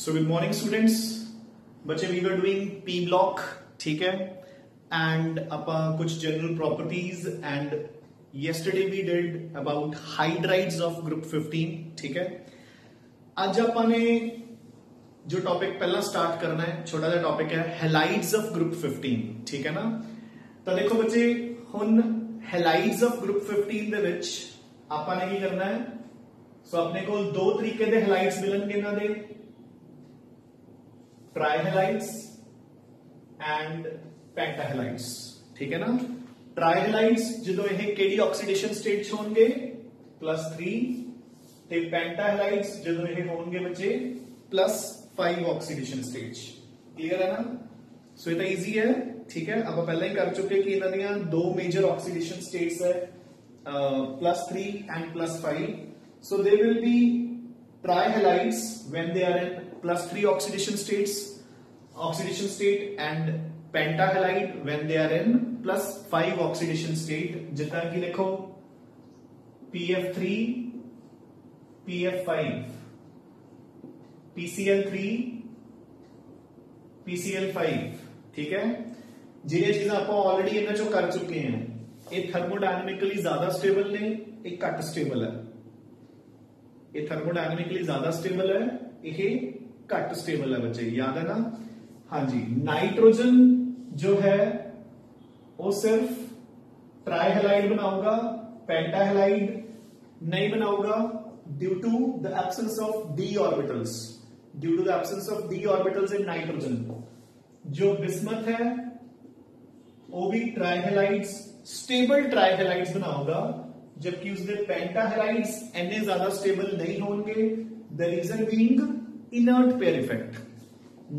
सो good morning students. बच्चे we were doing P block, ठीक है, एंड ਆਪਾਂ कुछ general properties and yesterday we did about hydrides of group 15, ठीक है। ਅੱਜ ਆਪਾਂ ਨੇ जो टॉपिक पहला स्टार्ट करना है, छोटा सा टॉपिक है हेलाइड्स ऑफ ग्रुप 15, ठीक है ना। तो देखो बच्चे हुन हेलाइड्स ऑफ ग्रुप 15 ਦੇ ਵਿੱਚ ਆਪਾਂ ਨੇ ਕੀ करना है। सो अपने को दो तरीके ਦੇ हेलाइड्स मिलणगे ਇਹਨਾਂ ਦੇ, ट्राइहेलाइड्स एंड पेंटाहेलाइड्स, ठीक है ना। ट्राइहेलाइड्स जो ये केड़ी ऑक्सीडेशन स्टेट च होंगे +3 ते पेंटाहेलाइड्स जो ये होंगे बच्चे +5 ऑक्सीडेशन स्टेज। क्लियर है ना। सो ये तो इजी है, ठीक है। अब पहले ही कर चुके कि इन्हां दियां दो मेजर ऑक्सीडेशन स्टेट्स है, +3 and +5। So they will be trihalides when they are in +3 oxidation state and pentahalide when they are in +5 oxidation state. जितना कि देखो PF3, PF5, PCl3, PCl5, ठीक है। जिहड़ियां चीज़ां आपां ऑलरेडी इन्हां चों कर चुके हैं, ये थर्मोडायनेमिकली ज्यादा स्टेबल ने, ये घट स्टेबल है। ये थर्मोडायनेमिकली ज्यादा स्टेबल है, ये घट स्टेबल है बच्चे, याद है ना। हाँ जी, नाइट्रोजन जो है वो सिर्फ ट्राइहेलाइड बनाऊंगा, पेंटाहेलाइड नहीं बनाऊंगा due to the absence of d orbitals. Due to the absence of d orbitals in nitrogen. जो बिस्मथ है वो भी ट्राइहेलाइड्स, स्टेबल ट्राइहेलाइड्स बनाऊंगा, जबकि उसके पेंटाहेलाइड्स इतने ज्यादा स्टेबल नहीं होंगे। The reason being inert pair effect.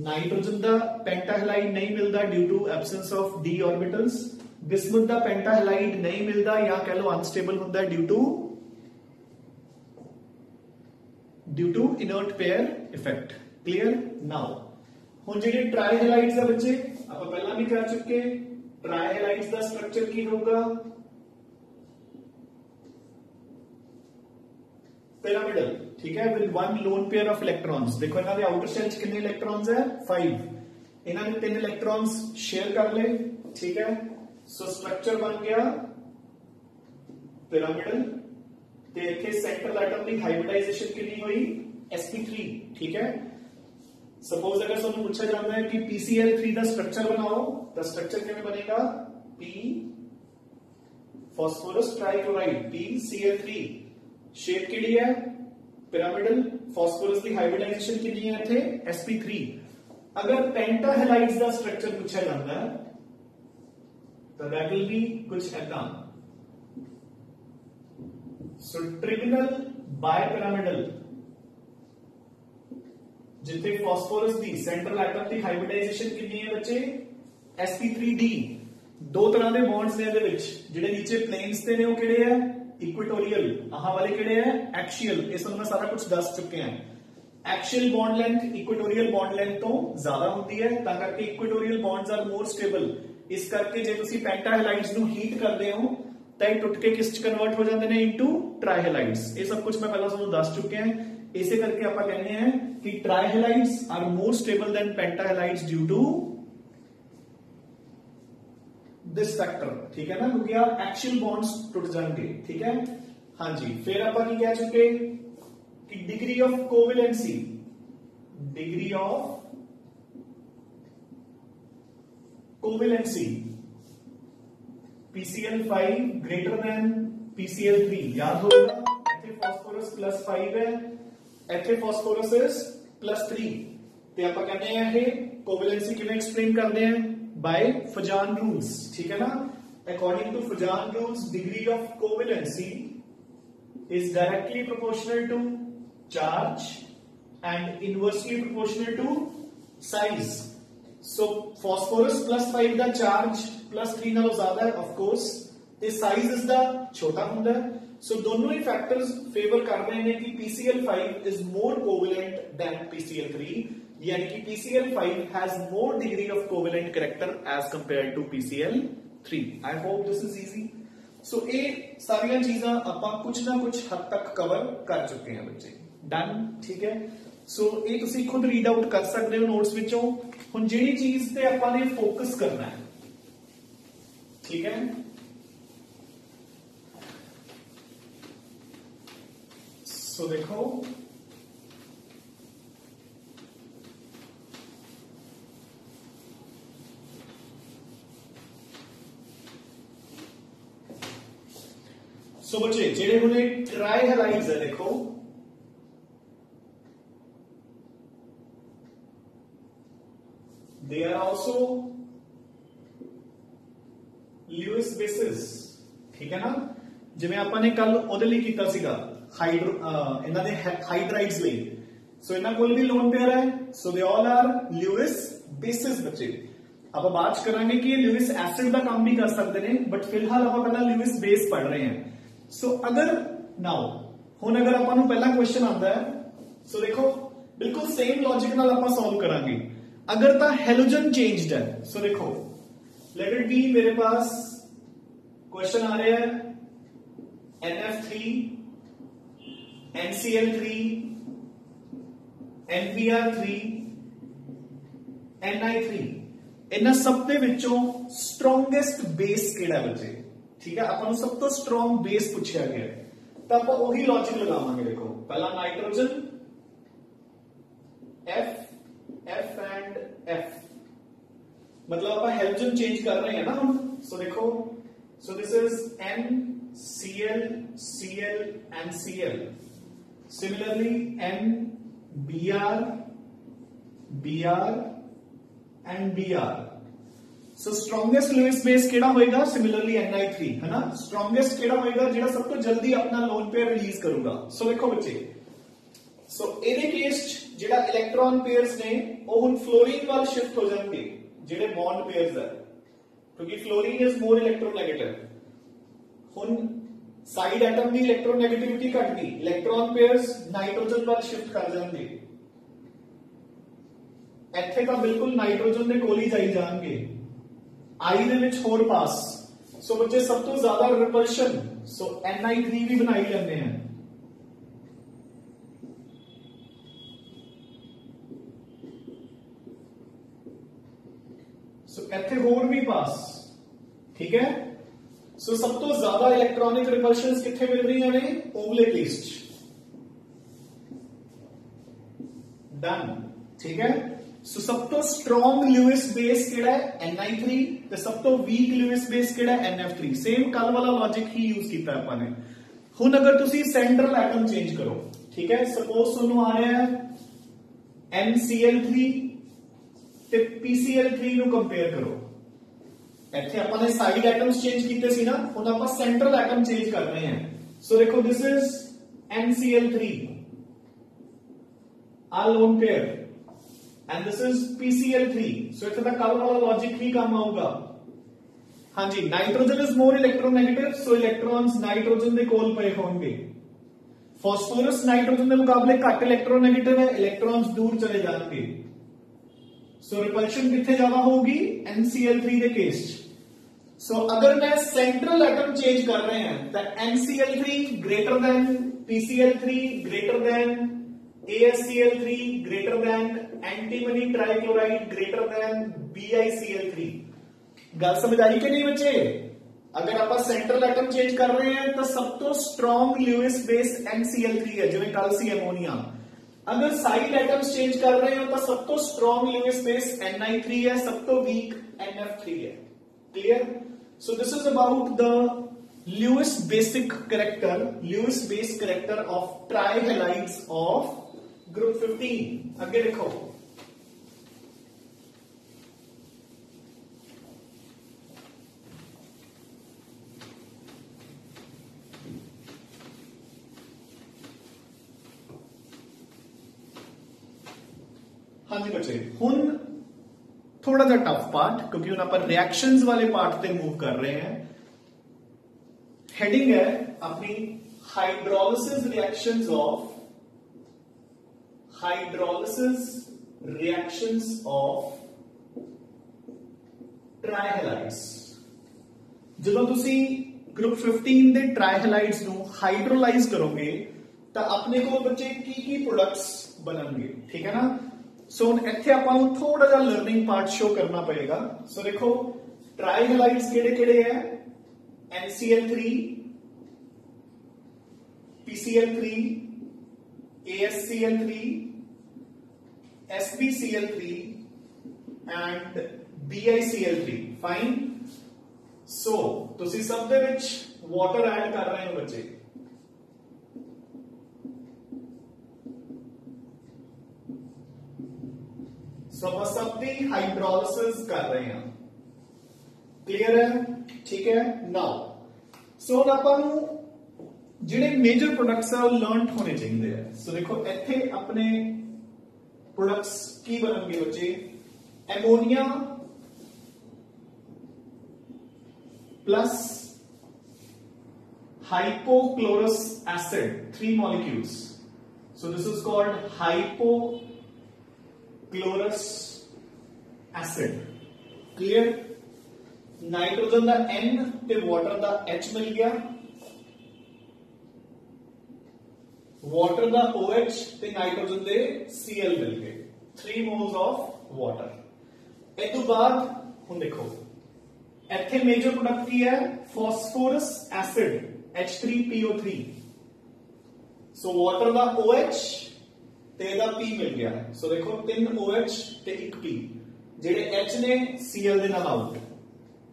Nitrogen का पेंटाहेलाइड नहीं मिलता due to absence of d orbitals. Bismuth का पेंटाहेलाइड नहीं मिलता या कह लो अनस्टेबल होता है due to inert pair effect. Clear. Now हुण जिहड़े ट्राइहेलाइड्स है बच्चे आपां पहला भी कर चुके, ट्राइहेलाइड्स का स्ट्रक्चर की होगा पिरामिडल, ठीक है, with one lone pair of electrons. देखो इन्हां दे आउटर शेल च कितने इलेक्ट्रॉन्स है, 5। इन्हां ने 3 इलेक्ट्रॉन्स शेयर कर ले, ठीक है। सो स्ट्रक्चर बन गया पिरामिडल। ते इत्थे सेंट्रल एटम की हाइब्रिडाइजेशन कितनी हुई, sp3, ठीक है। सपोज अगर तुहानू पूछा जाता है कि PCl3 का स्ट्रक्चर बनाओ, तो स्ट्रक्चर किवें बनेगा, P phosphorus trichloride, PCl3। Shape किहड़ी है, पिरामिडल। फास्फोरस की हाइब्रिडाइजेशन कितनी है इत्थे, sp3। अगर पेंटाहेलाइड्स का स्ट्रक्चर पूछा जाता है तो दैट विल बी कुछ ऐसा। सो ट्रिगोनल बायपिरामिडल, जिथे फास्फोरस की सेंट्रल एटम की हाइब्रिडाइजेशन कितनी है बच्चे, sp3d। दो तरह के बॉन्ड्स ने इहदे विच, जिहड़े नीचे प्लेन्स ते ने वो किहड़े है, इक्वेटोरियल। आह वाले किहड़े है, एक्सियल। इस मैं सारा कुछ दस चुके हैं। Axial bond length equatorial bond length तो ज्यादा होती है, तां करके equatorial bonds are more stable. इस करके जे तुसीं पेंटाहेलाइड्स नूं हीट करदे हो तो ये टुट के किस च कन्वर्ट हो जाते हैं, इनटू ट्राइहेलाइड्स। ये सब कुछ मैं पहला तुहानूं दस चुके हैं। इसे करके आप कहते हैं कि trihalides are more stable than pentahalides due to this factor, ठीक है ना, क्योंकि यार एक्सियल बॉन्ड्स टूट जाएंगे, ठीक है। हाँ जी, फिर आप कह चुके कि degree of covalency, degree of covalency PCl5 greater than PCl3। याद होगा इथे फास्फोरस +5 है, इथे फास्फोरस इज +3। ते आप कहते हैं ये कोवेलेंसी किवें एक्सप्लेन करते हैं, बाय फजान रूल्स, ठीक है ना। According to Fajans rules degree of covalency is directly proportional to charge and inversely proportional to size. So phosphorus +5 का चार्ज +3 नालों ज्यादा है ऑफ कोर्स, ते साइज इसदा छोटा हुंदा है। सो दोनों ही फैक्टर्स फेवर कर रहे हैं कि PCl5 is more covalent then PCl3, यानी कि PCl5 has more degree of covalent character as compared to PCl3। I hope this is easy. सो ये सारिया चीजा आप कुछ ना कुछ हद तक कवर कर चुके हैं बच्चे। डन, ठीक है। सो ये तुसी खुद रीड आउट कर सकते हो नोट्स विचों। हुण जिहड़ी चीज ते आपां ने फोकस करना है, ठीक है, सो देखो सो बच्चे जेडे हुणे ट्राइहैलाइड्स है, देखो they are also Lewis bases, ठीक है ना। जिवें आपां ने कल ओदे लई कीता सीगा इन्हां दे हाइड्राइड्स लई। सो इन्हां कोल भी लोन पेयर है, so they all are Lewis bases. बच्चे आप बात करांगे कि ये ल्यूइस एसिड का काम भी कर सकते हैं, बट फिलहाल आप पहला ल्यूइस बेस पढ़ रहे हैं। सो अगर नाउ हुण अगर आपां नूं पहला क्वेश्चन आता है, सो देखो बिल्कुल सेम लॉजिक नाल आपां सॉल्व करांगे। अगर तां हेलोजन चेंज्ड है, सो देखो लेट इट बी, मेरे पास क्वेश्चन आ रहा है NF3, NCl3, NBr3, Ni3, इन्हां सब दे विचों स्ट्रोंगेस्ट बेस किहड़ा है बच्चे, ठीक है। आपां नूं सब तो स्ट्रोंग बेस पूछा गया है, तो आप वही लॉजिक लगावांगे। देखो पहला नाइट्रोजन F एंड F, मतलब आप हेलोजन चेंज कर रहे हैं ना हम। सो देखो, so this is NCl, Cl and Cl, similarly NBr, Br and Br। So strongest Lewis base केड़ा होएगा, सिमिलरली Ni3, है ना। स्ट्रोंगेस्ट केड़ा होएगा जेड़ा सब तो जल्दी अपना लोन पेयर रिलीज करूंगा। सो देखो बच्चे, सो ਇਹਦੇ केस जेड़ा इलेक्ट्रॉन पेयर्स ने वो हुन फ्लोरीन वाल शिफ्ट हो जाएंगे, जेड़े बॉन्ड पेयर्स है, क्योंकि फ्लोरीन इज मोर इलेक्ट्रोनेगेटिव। हुन साइड एटम की इलेक्ट्रोनेगेटिविटी घट गई, इलेक्ट्रॉन पेयर्स नाइट्रोजन वाल शिफ्ट कर जाएंगे। ਇੱਥੇ ਤਾਂ ਬਿਲਕੁਲ ਨਾਈਟ੍ਰੋਜਨ ਦੇ ਕੋਲ ਹੀ ਜਾਈ ਜਾਣਗੇ, आई ਦੇ ਵਿੱਚ ਹੋਰ ਪਾਸ। ਸੋ ਬੱਚੇ ਸਭ ਤੋਂ ਜ਼ਿਆਦਾ ਰਿਪਲਸ਼ਨ, ਸੋ Ni3 ਵੀ ਬਣਾਈ ਜਾਂਦੇ ਹਨ। ਸੋ ਇੱਥੇ ਹੋਰ ਵੀ ਪਾਸ, ਠੀਕ ਹੈ। ਸੋ ਸਭ ਤੋਂ ਜ਼ਿਆਦਾ ਇਲੈਕਟ੍ਰੋਨਿਕ ਰਿਪਲਸ਼ਨਸ ਕਿੱਥੇ ਮਿਲ ਰਹੀਆਂ ਨੇ, ਓਵਲੇ केस डन, ठीक है। सो सब तो स्ट्रोंग ल्यूइस बेस केड़ा है Ni3, ते सब तो वीक ल्यूइस बेस केड़ा है NF3। सेम कल वाला लॉजिक ही यूज कीता आपां ने। हुन अगर तुसी सेंट्रल एटम चेंज करो, ठीक है, सपोज तुहानू आ रहा है NCl3 ते PCl3 नु कंपेयर करो। ਇੱਥੇ ਆਪਾਂ ਨੇ साइड एटम्स चेंज कीते सी ना, हुन आपां सेंट्रल एटम चेंज कर रहे हैं। सो देखो this is NCl3, a lone pair, and this is PCl3। so इतना कल वाला लॉजिक ही काम आऊगा। हाँ जी, nitrogen is more electronegative, so electrons nitrogen के कोल पे होंगे। फास्फोरस नाइट्रोजन के मुकाबले घट इलेक्ट्रोनेगेटिव है, इलेक्ट्रॉन्स दूर चले जाएंगे। सो रिपल्शन कितने ज्यादा होगी, NCl3 के केस। सो अगर मैं सेंट्रल एटम चेंज कर रहे हैं तो NCl3 greater than PCl3 greater than ASCl3 greater than antimony trichloride greater than BiCl3। गल समझ आई कि नहीं बच्चे। अगर आप सेंट्रल एटम चेंज कर रहे हैं तो सब तो स्ट्रॉन्ग ल्यूइस बेस NCl3 है, जिवें कल सी अमोनिया। अगर साइड एटम्स चेंज कर रहे हो तो सब तो स्ट्रॉन्ग ल्यूइस बेस Ni3 है, सब तो वीक NF3 है। Clear. So this is about the Lewis basic character, Lewis base character of trihalides of group 15। आगे देखो, हाँ जी बच्चे, हुन थोड़ा सा टफ पार्ट, क्योंकि हुन अपन रिएक्शंस वाले पार्ट पे मूव कर रहे हैं। हेडिंग है अपनी हाइड्रोलिसिस रिएक्शंस ऑफ ट्राइहैलाइड्स। ਜਦੋਂ ਤੁਸੀਂ ग्रुप 15 ਦੇ ट्राइहैलाइड्स ਨੂੰ हाइड्रोलाइज करोगे ਤਾਂ ਆਪਣੇ ਕੋਲ ਬੱਚੇ ਕੀ ਪ੍ਰੋਡਕਟਸ ਬਣਨਗੇ, ਠੀਕ ਹੈ ਨਾ। ਸੋ ਹੁਣ ਇੱਥੇ ਆਪਾਂ ਨੂੰ ਥੋੜਾ ਜਿਹਾ ਲਰਨਿੰਗ ਪਾਰਟ ਸ਼ੋ ਕਰਨਾ ਪਏਗਾ। ਸੋ ਦੇਖੋ ਟ੍ਰਾਈਹੈਲਾਈਡਸ ਕਿਹੜੇ ਹੈ, NCl3, PCl3, ASCl3, SbCl3 and BiCl3। Fine. सो ਤੁਸੀਂ ਸਭ ਦੇ ਵਿੱਚ ਵਾਟਰ ਐਡ ਕਰ ਰਹੇ ਹੋ ਬੱਚੇ, ਸੋ ਆਪਾਂ ਸਭ ਦੀ ਹਾਈਡਰੋਲਿਸਿਸ ਕਰ ਰਹੇ ਹਾਂ, क्लियर है, ठीक है। नाउ सो ਆਪਾਂ ਨੂੰ ਜਿਹੜੇ ਮੇਜਰ ਪ੍ਰੋਡਕਟਸ ਆ ਉਹ ਲਰਨਡ ਹੋਣੇ ਚਾਹੀਦੇ ਆ। ਸੋ ਦੇਖੋ ਇੱਥੇ ਆਪਣੇ ਪ੍ਰੋਡਕਟਸ ਕੀ ਬਣਨਗੇ ਬੱਚੇ, ਐਮੋਨੀਆ plus hypochlorous acid, 3 molecules. So this is called hypochlorous acid, clear। Nitrogen का N ते वाटर का H मिल गया, वाटर का OH ते नाइट्रोजन के Cl मिल गए, 3 moles ऑफ वाटर। इस तो बाद हुण देखो ਇੱਥੇ ਮੇਜਰ ਪ੍ਰੋਡਕਟ ਕੀ ਹੈ, phosphorous acid H3PO3। So water ਦਾ OH ਤੇ ਇਹਦਾ P ਮਿਲ ਗਿਆ। ਸੋ ਦੇਖੋ 3 OH ਤੇ 1 P, ਜਿਹੜੇ H ਨੇ Cl ਦੇ ਨਾਲ ਆਊਟ,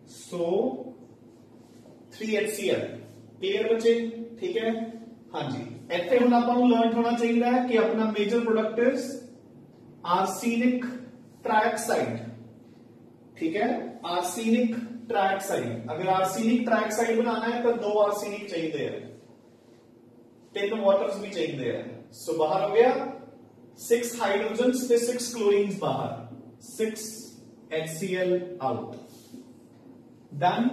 ਸੋ 3HCl। क्लियर बच्चे, ठीक है। हाँ जी, ਇੱਥੇ ਹੁਣ ਆਪਾਂ ਨੂੰ ਲਰਨ ਹੋਣਾ ਚਾਹੀਦਾ ਹੈ ਕਿ ਆਪਣਾ ਮੇਜਰ ਪ੍ਰੋਡਕਟ ਇਜ਼ ਆਰਸੇਨਿਕ ट्राइऑक्साइड, ठीक है। आर्सेनिक ट्राइऑक्साइड, अगर आर्सेनिक ट्राइऑक्साइड बनाना है तो 2 आर्सेनिक चाहिए, 3 वाटर्स भी चाहिए। सो बाहर हो गया 6 हाइड्रोजन्स ते 6 क्लोरीन्स बाहर, 6 HCl आउट। डन।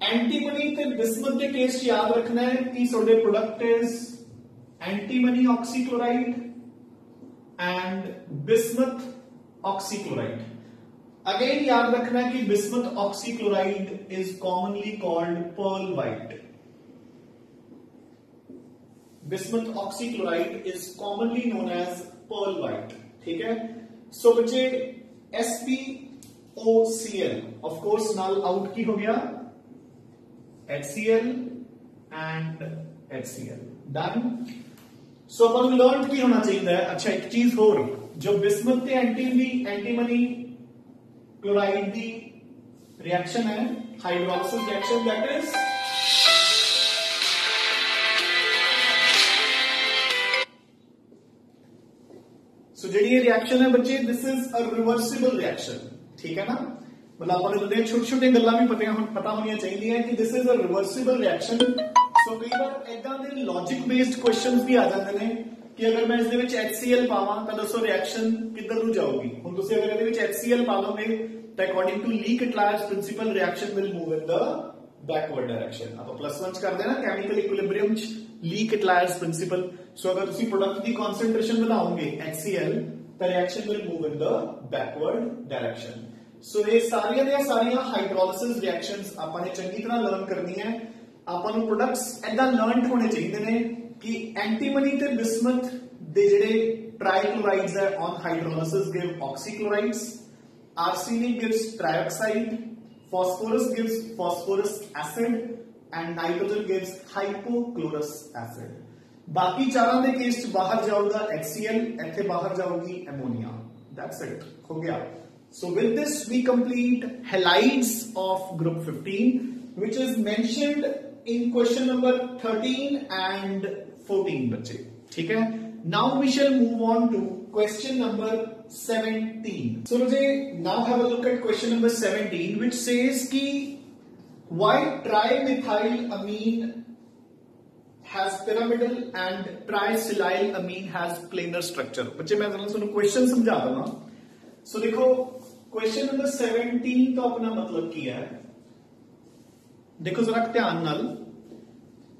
एंटीमनी ते बिस्मथ के केस याद रखना है कि सोडे product is antimony oxychloride and bismuth oxychloride. Again याद रखना है कि bismuth oxychloride is commonly called pearl white. Bismuth oxychloride is commonly known as pearl white, ठीक है। सो बच्चे SpOCl ऑफ कोर्स नाल आउट की हो गया HCl and HCl। Done. So अपन लर्न की होना चाहिए। अच्छा एक चीज होर, जो बिस्मथ ते एंटीमनी क्लोराइड दी रिएक्शन है, hydrolysis reaction, that is so जी रिएक्शन है बच्चे, this is a reversible reaction, ठीक है ना। मतलब अपने बंदे छोटी छोटी गल्लां भी पता होनी चाहिए कि this is a reversible reaction. So कई बार ऐसा दे लॉजिक बेस्ड क्वेश्चंस भी आ जाते हैं कि अगर मैं इसके विच HCl पावां तो दसो रिएक्शन किधर नूं जाऊगी। हुण तुसीं अगर इहदे विच HCl पा लोगे तो according to Le Chatelier's principle reaction will move in the backward direction. आप +1 करते हैं ना chemical equilibrium Le Chatelier's principle. So अगर तुसीं प्रोडक्ट की कॉन्सेंट्रेशन बढ़ाओगे HCl तो reaction will move in the backward direction. So ये सारियां हाइड्रोलिसिस रिएक्शंस आपने चंगी तरह लर्न करनी है। ਆਪਾਂ ਨੂੰ ਪ੍ਰੋਡਕਟਸ ਐਦਾਂ ਲਰਨਡ ਹੋਣੇ ਚਾਹੀਦੇ ਨੇ कि एंटीमनी ते बिस्मथ दे जेडे ट्राइक्लोराइड्स है on hydrolysis give oxychlorides, arsenic gives trioxide, phosphorus gives phosphorus acid and nitrogen gives hypochlorous acid। बाकी चारों के केस बाहर जाऊगा HCl, इत्थे बाहर जाऊगी अमोनिया। दैट्स इट, हो गया। So with this we complete halides of group 15 which is mentioned in question number 13 and 14 बच्चे, ठीक है। Now we shall move on to question number 17। So now have a look at question number 17 which says कि why trimethylamine has pyramidal and triacylamine has planar structure। बच्चे मैं तुहानू question समझा दूंगा। सो देखो क्वेश्चन नंबर 17 का अपना मतलब की है, देखो जरा ध्यान नाल,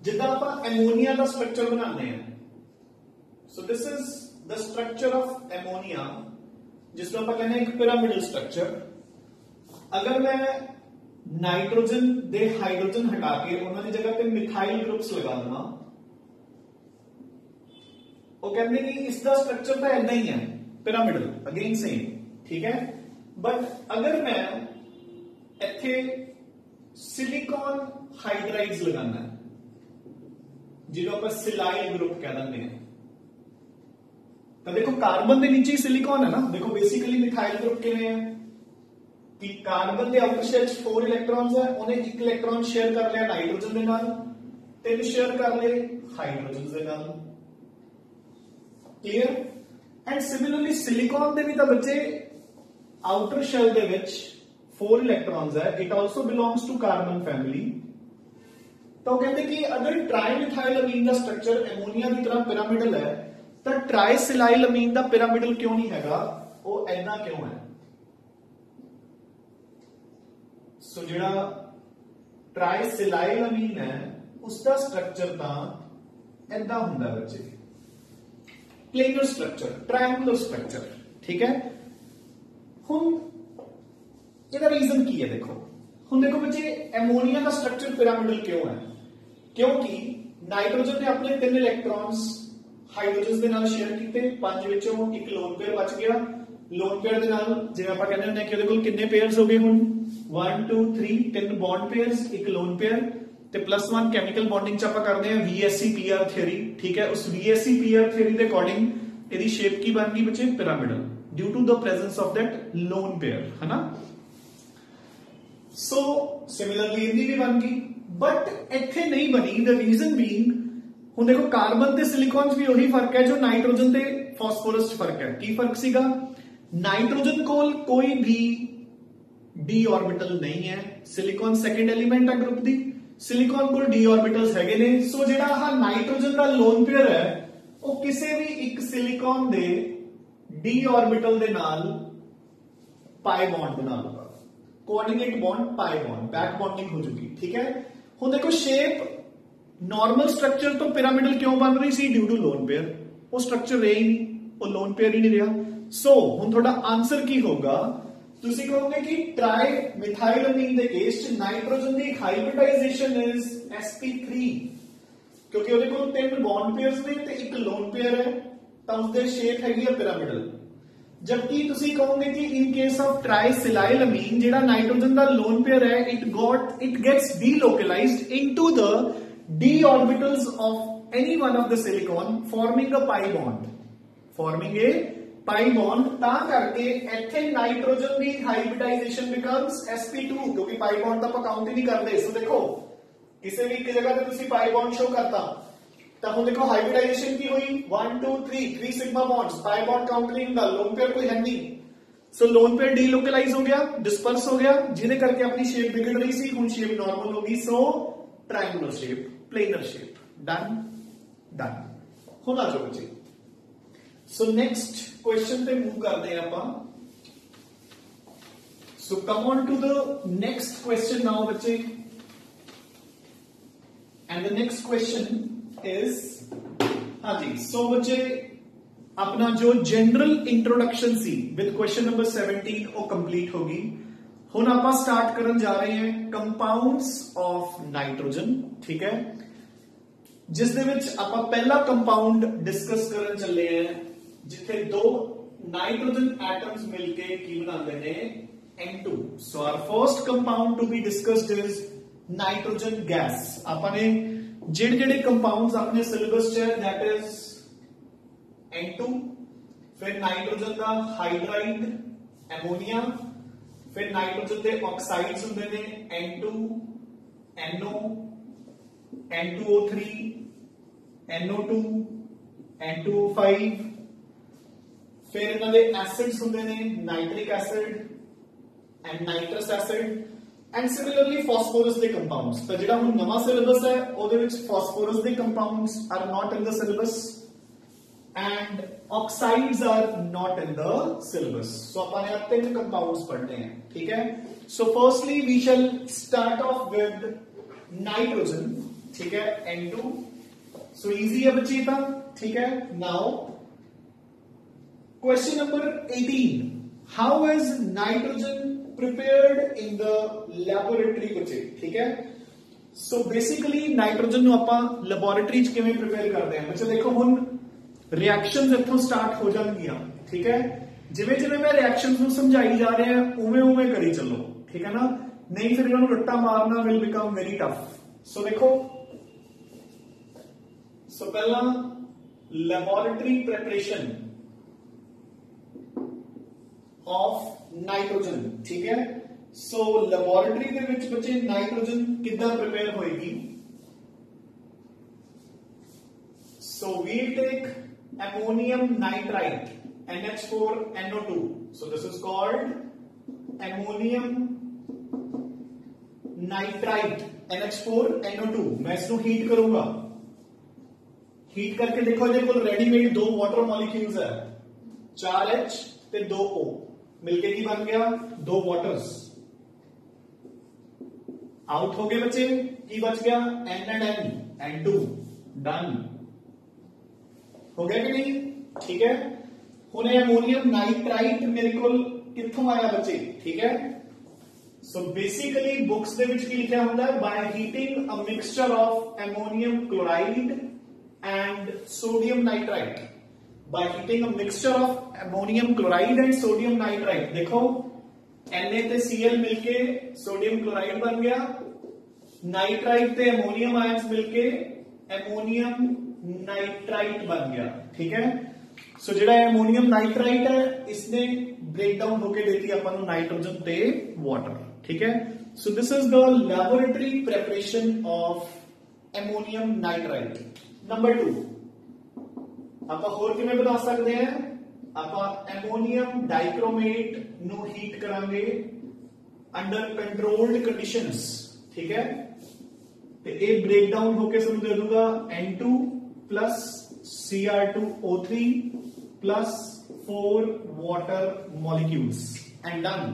जिद्दां आपां एमोनिया का स्ट्रक्चर बनाने हैं। सो this is the structure of ammonia जिसको आप कहते हैं एक पिरामिडल स्ट्रक्चर। अगर मैं नाइट्रोजन दे हाइड्रोजन हटा के उन्होंने जगह पे मिथाइल ग्रुप्स लगा दूंगा ਉਹ ਕਹਿੰਦੇ ਕਿ ਇਸ ਦਾ ਸਟਰਕਚਰ ਤਾਂ ਇਦਾਂ ਹੀ ਹੈ ਪਿਰਾमिडल अगेन सेम ठीक है बट अगर मैं ਇੱਥੇ सिलिकॉन हाइड्राइड्स लगाना ਜਿਹਨੂੰ ਆਪਾਂ सिलाइल ग्रुप कह ਦਿੰਦੇ हैं तो देखो कार्बन के नीचे सिलिकॉन है ना देखो बेसिकली मिथाइल ग्रुप किवें है कि कार्बन के आउटर शेल 4 इलेक्ट्रॉन्स है उन्हें एक इलेक्ट्रॉन शेयर कर लिया नाइट्रोजन के नाल 3 शेयर कर ले हाइड्रोजन के नाल क्लियर एंड सिमिलरली सिलिकॉन के भी तो बच्चे आउटर शेल दे विच 4 इलेक्ट्रॉन्स है it also belongs to carbon family तो कहते कि अगर ट्राइमिथाइल अमीन का स्ट्रक्चर एमोनिया की तरह पिरामिडल है तो ट्राइसिलाइल अमीन का पिरामिडल क्यों नहीं हैगा वो ऐना क्यों है सो जिहड़ा ट्राइसिलाइल अमीन है उसका स्ट्रक्चर तो ऐदा हुंदा बच्चे प्लेनर स्ट्रक्चर ट्रायंगुलर स्ट्रक्चर ठीक है हुन इसदा रीजन की है देखो हुन देखो बच्चे एमोनिया का स्ट्रक्चर पिरामिडल क्यों है क्योंकि नाइट्रोजन ने अपने 3 इलेक्ट्रॉन्स हाइड्रोजन के नाल शेयर किए 5 विचों एक लोन पेयर बच गया लोन पेयर के नाल जिवें आपां कहंदे हुंदे कि ओहदे कोल कितने पेयर्स हो गए हुण 1 2 3 3 बॉन्ड पेयर्स एक लोन पेयर ते +1 केमिकल बॉन्डिंग च आपां करदे हां VSEPR थ्योरी ठीक है उस VSEPR थ्योरी के अकॉर्डिंग इहदी शेप की बन गई बच्चे pyramidal due to the presence of that lone pair है ना सो सिमिलरली इहदी भी बन गई बट इत्थे नहीं बनी द रीजन बीइंग हुण देखो कार्बन ते सिलिकॉन भी वही फर्क है जो नाइट्रोजन ते फास्फोरस फर्क है की फर्क सीगा नाइट्रोजन कोल कोई भी डी ऑर्बिटल नहीं है सिलिकॉन सेकंड एलिमेंट है ग्रुप दी सिलिकॉन कोल डी ऑर्बिटल्स हैगे ने सो जेड़ा हा नाइट्रोजन दा लोन पेयर है वो किसी भी एक सिलिकॉन दे डी ऑर्बिटल दे नाल पाई बॉन्ड बना लूगा coordinate bond pi bond back bonding हो चुकी ठीक है हुण देखो शेप नॉर्मल स्ट्रक्चर तो पिरामिडल क्यों बन रही सी ड्यू टू लोन पेयर वो स्ट्रक्चर रहे ही नहीं वो लोन पेयर ही नहीं रहा सो हुण थोड़ा आंसर की होगा तुसी कहोगे कि ट्राई मिथाइल अमीन दे केस च नाइट्रोजन दी हाइब्रिडाइजेशन इज sp3 क्योंकि ਉਹਦੇ ਕੋਲ 3 बॉन्ड पेयर्स ने ते एक लोन पेयर है ਤਾਂ ਉਸਦੇ शेप हैगी है पिरामिडल जबकि तुसी कहोगे कि इन केस ऑफ ट्राइसिलाइल अमीन जेड़ा नाइट्रोजन दा लोन पेयर है it gets delocalized into the d orbitals of any one of the silicon forming a pi bond ता करके इत्थे नाइट्रोजन दी हाइब्रिडाइजेशन becomes sp2 क्योंकि pi bond ता ਆਪਾਂ काउंट ही नहीं करते सो देखो किसी भी एक जगह पे तुसी pi bond शो करता तो हम देखो हाइब्रिडाइजेशन की हुई 1 2 3 sigma bonds pi bond count नहीं होगा लोन पेयर कोई है नहीं सो लोन पेयर डीलोकलाइज हो गया डिस्पर्स हो गया जिन्हें करके अपनी शेप बिगड़ रही सी हुन शेप नॉर्मल होगी so triangular shape planar shape done होना जो बच्चे सो नेक्स्ट क्वेश्चन पे मूव करते हैं आपां so come on to the next question now बच्चे and the next question is हाँ जी सो बच्चे अपना जो जनरल इंट्रोडक्शन सी विद क्वेश्चन नंबर 17 वो कंप्लीट होगी हुण आपां स्टार्ट करन जा रहे हैं कंपाउंड्स ऑफ नाइट्रोजन ठीक है जिस दे विच आपां पहला कंपाउंड डिस्कस करन चले हैं जिथे दो नाइट्रोजन एटम्स मिलके की बनाते ने N2 so our first compound to be discussed is nitrogen gas आपां ने जेड़े कंपाउंड्स अपने सिलेबस च है दैट इज N2 फिर नाइट्रोजन का हाइड्राइड एमोनिया फिर नाइट्रोजन के ऑक्साइड्स होंदे ने N2 NO N2O3 NO2 N2O5 फिर इन्हां दे एसिड्स होंदे ने nitric acid and nitrous acid and similarly phosphorus के कंपाउंड्स तो जेड़ा हुण नवा सिलेबस है ਉਹਦੇ ਵਿੱਚ फॉस्फोरस के compounds are not in the syllabus and oxides are not in the syllabus so अपन ने 3 कंपाउंड्स पढ़ने हैं ठीक है so firstly we shall start off with nitrogen ठीक है N2 सो इजी है बच्चे था ठीक है now question number 18 how is nitrogen prepared in the laboratory बच्चे ठीक है सो बेसिकली नाइट्रोजन ਨੂੰ ਆਪਾਂ ਲੈਬੋਰੇਟਰੀ ਚ ਕਿਵੇਂ प्रिपेयर ਕਰਦੇ ਹਾਂ बच्चे देखो हुन रिएक्शंस इत्थों स्टार्ट हो जाएंगियां, ठीक है। जिवें जिवें मैं रिएक्शंस नूं समझाई जा रहे हैं उवें उवें करी चलो, ठीक है ना, नहीं फिर इन्होंने रट्टा मारना विल बिकम वेरी टफ। सो देखो, सो पहला लैबोरेटरी प्रिपरेशन ऑफ नाइट्रोजन, ठीक है। सो लैबोरेटरी के विच बच्चे नाइट्रोजन किद्दां प्रिपेयर होएगी। So we'll take ammonium nitrite NH4NO2, so this is called ammonium nitrite NH4NO2। मैं इसको हीट करूंगा, हीट करके देखो ये कोल रेडीमेड दो वाटर मॉलिक्यूल्स है, 4H ते 2O मिलके की बन गया 2 वाटर्स। आउट हो गए बच्चे, की बच गया N and N N2, done हो गया कि नहीं, ठीक है। हुण एमोनियम नाइट्राइट मेरे को कित्थों आया बच्चे, ठीक है। सो बेसिकली बुक्स दे विच की लिखा हुंदा है by heating a mixture of ammonium chloride and sodium nitrite, by heating a mixture of ammonium chloride and sodium nitrite. देखो Na ते Cl मिलके सोडियम क्लोराइड बन गया, नाइट्राइट ते एमोनियम आयंस मिलके एमोनियम नाइट्राइट बन गया, ठीक है। सो जेड़ा एमोनियम नाइट्राइट है इसने ब्रेक डाउन होके देती है अपन नाइट्रोजन ते वाटर, ठीक है। So this is the laboratory preparation of ammonium nitrite. Number 2 आप होर किवें बता सकते हैं, आप एमोनियम डाइक्रोमेट नु हीट करांगे अंडर कंट्रोल्ड कंडीशंस, ठीक है। तो ये ब्रेक डाउन होके सानू दे दूंगा N2 plus Cr2O3 plus 4 water molecules and done.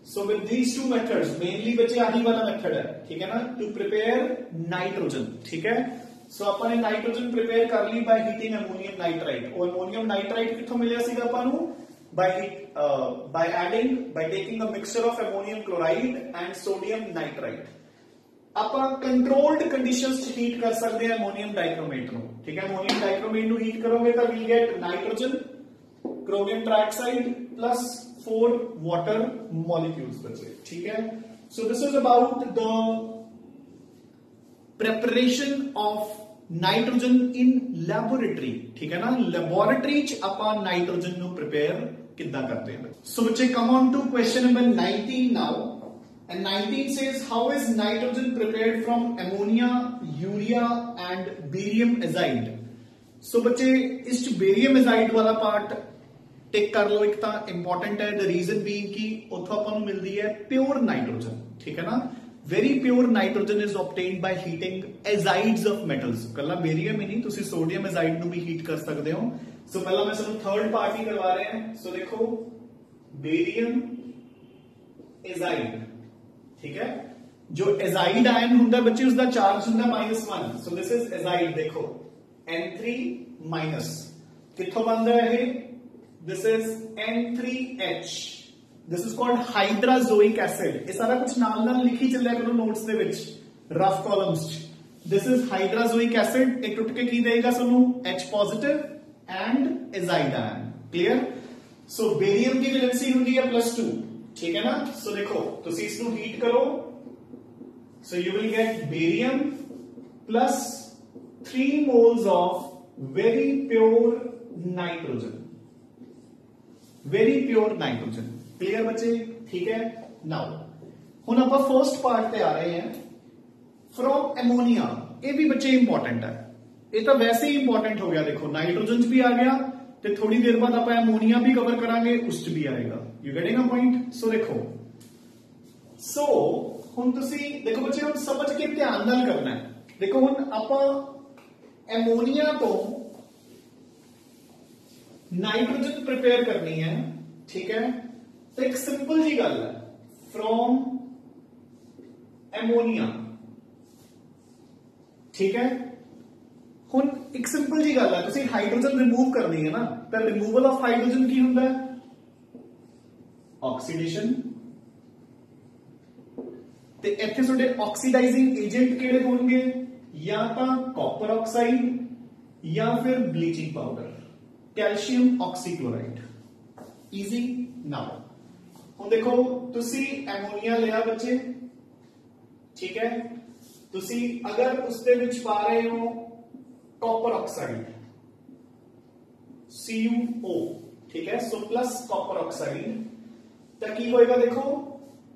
So with these two methods, mainly बच्चे आही वाला मेथड है, ठीक है ना, to prepare nitrogen, ठीक है। सो अपन ने नाइट्रोजन प्रिपेयर कर ली बाय हीटिंग अमोनियम नाइट्राइट, और अमोनियम नाइट्राइट किथों मिलिया सीगा अपन नू by taking a mixture of ammonium chloride and sodium nitrite। ਆਪਾਂ कंट्रोल्ड कंडीशंस च हीट कर सकते हैं अमोनियम डाइक्रोमेट नु, ठीक है। अमोनियम डाइक्रोमेट नु हीट करोगे तो we'll get nitrogen, chromium trioxide plus 4 water molecules बचे, ठीक है। So this is about the preparation of nitrogen in laboratory, ठीक है ना। लैबोरेटरी च ਆਪਾਂ नाइट्रोजन नु प्रिपेयर किद्दां करते हैं। सो बच्चे come on to question number 19 now. And 19 says, how is nitrogen prepared from ammonia, urea and barium azide? So बच्चे इस barium azide वाला पार्ट टिक कर लो, एक तो इंपॉर्टेंट है। द रीजन बीइंग कि उथों अपन नूं मिलदी है प्योर नाइट्रोजन, ठीक है ना। Very pure nitrogen is obtained by heating azides of metals. कल्ला बेरियम ही नहीं, तुसी सोडियम एजाइड नूं भी हीट कर सकते हो। सो पहला मैं सानूं थर्ड पार्ट ही करवा रहे हैं। सो देखो बेरियम एजाइड, ठीक है। जो एजाइड आयन होंगे बच्चे उसका चार्ज होंगे -1। सो दिस इज एजाइड, देखो N3 माइनस किथों बन रहा है, this is N3H, this is called hydrazoic acid. ये सारा कुछ नाल नाल लिखी चलिया करो नोट्स दे विच, रफ कॉलम्स च। दिस इज हाइड्राजोइक एसिड, एक टुट के की देगा सानू H positive and azide ion, clear. So barium की वैलेंसी होगी है +2, ठीक है ना। सो देखो तुसी इसको हीट करो, so you will get barium plus 3 moles of very pure nitrogen, very pure nitrogen, clear बच्चे, ठीक है। नाउ हुण आप फर्स्ट पार्ट पे आ रहे हैं, फ्रॉम एमोनिया। ये भी बच्चे इंपॉर्टेंट है, ये तो वैसे ही इंपॉर्टेंट हो गया। देखो नाइट्रोजन भी आ गया, तो थोड़ी देर बाद आप एमोनिया भी कवर करांगे, उस भी आएगा। You getting a point. So देखो, सो हुण तुसी देखो बच्चे, हम समझ के ध्यान नाल करना है। देखो हुण आपां एमोनिया तो नाइट्रोजन प्रिपेयर करनी है, ठीक है। तो एक सिंपल जी गल है, फ्रॉम एमोनिया, ठीक है। हुण एक सिंपल जी गल है, तुसी हाइड्रोजन रिमूव करनी है ना, तो रिमूवल ऑफ हाइड्रोजन की हुंदा है, ऑक्सीडेशन। ते इत्थे तुहाडे ऑक्सीडाइजिंग एजेंट किहड़े होणगे, या तां कॉपर ऑक्साइड या फिर bleaching powder, calcium oxychloride. Easy. Now ਹੁਣ देखो ਤੁਸੀਂ ਐਮੋਨੀਆ ਲਿਆ ਬੱਚੇ, ठीक है, ਤੁਸੀਂ अगर उसके ਵਿੱਚ ਪਾ ਰਹੇ ਹੋ कॉपर ऑक्साइड CuO, ठीक है, सो प्लस कॉपर ऑक्साइड, तो की होएगा देखो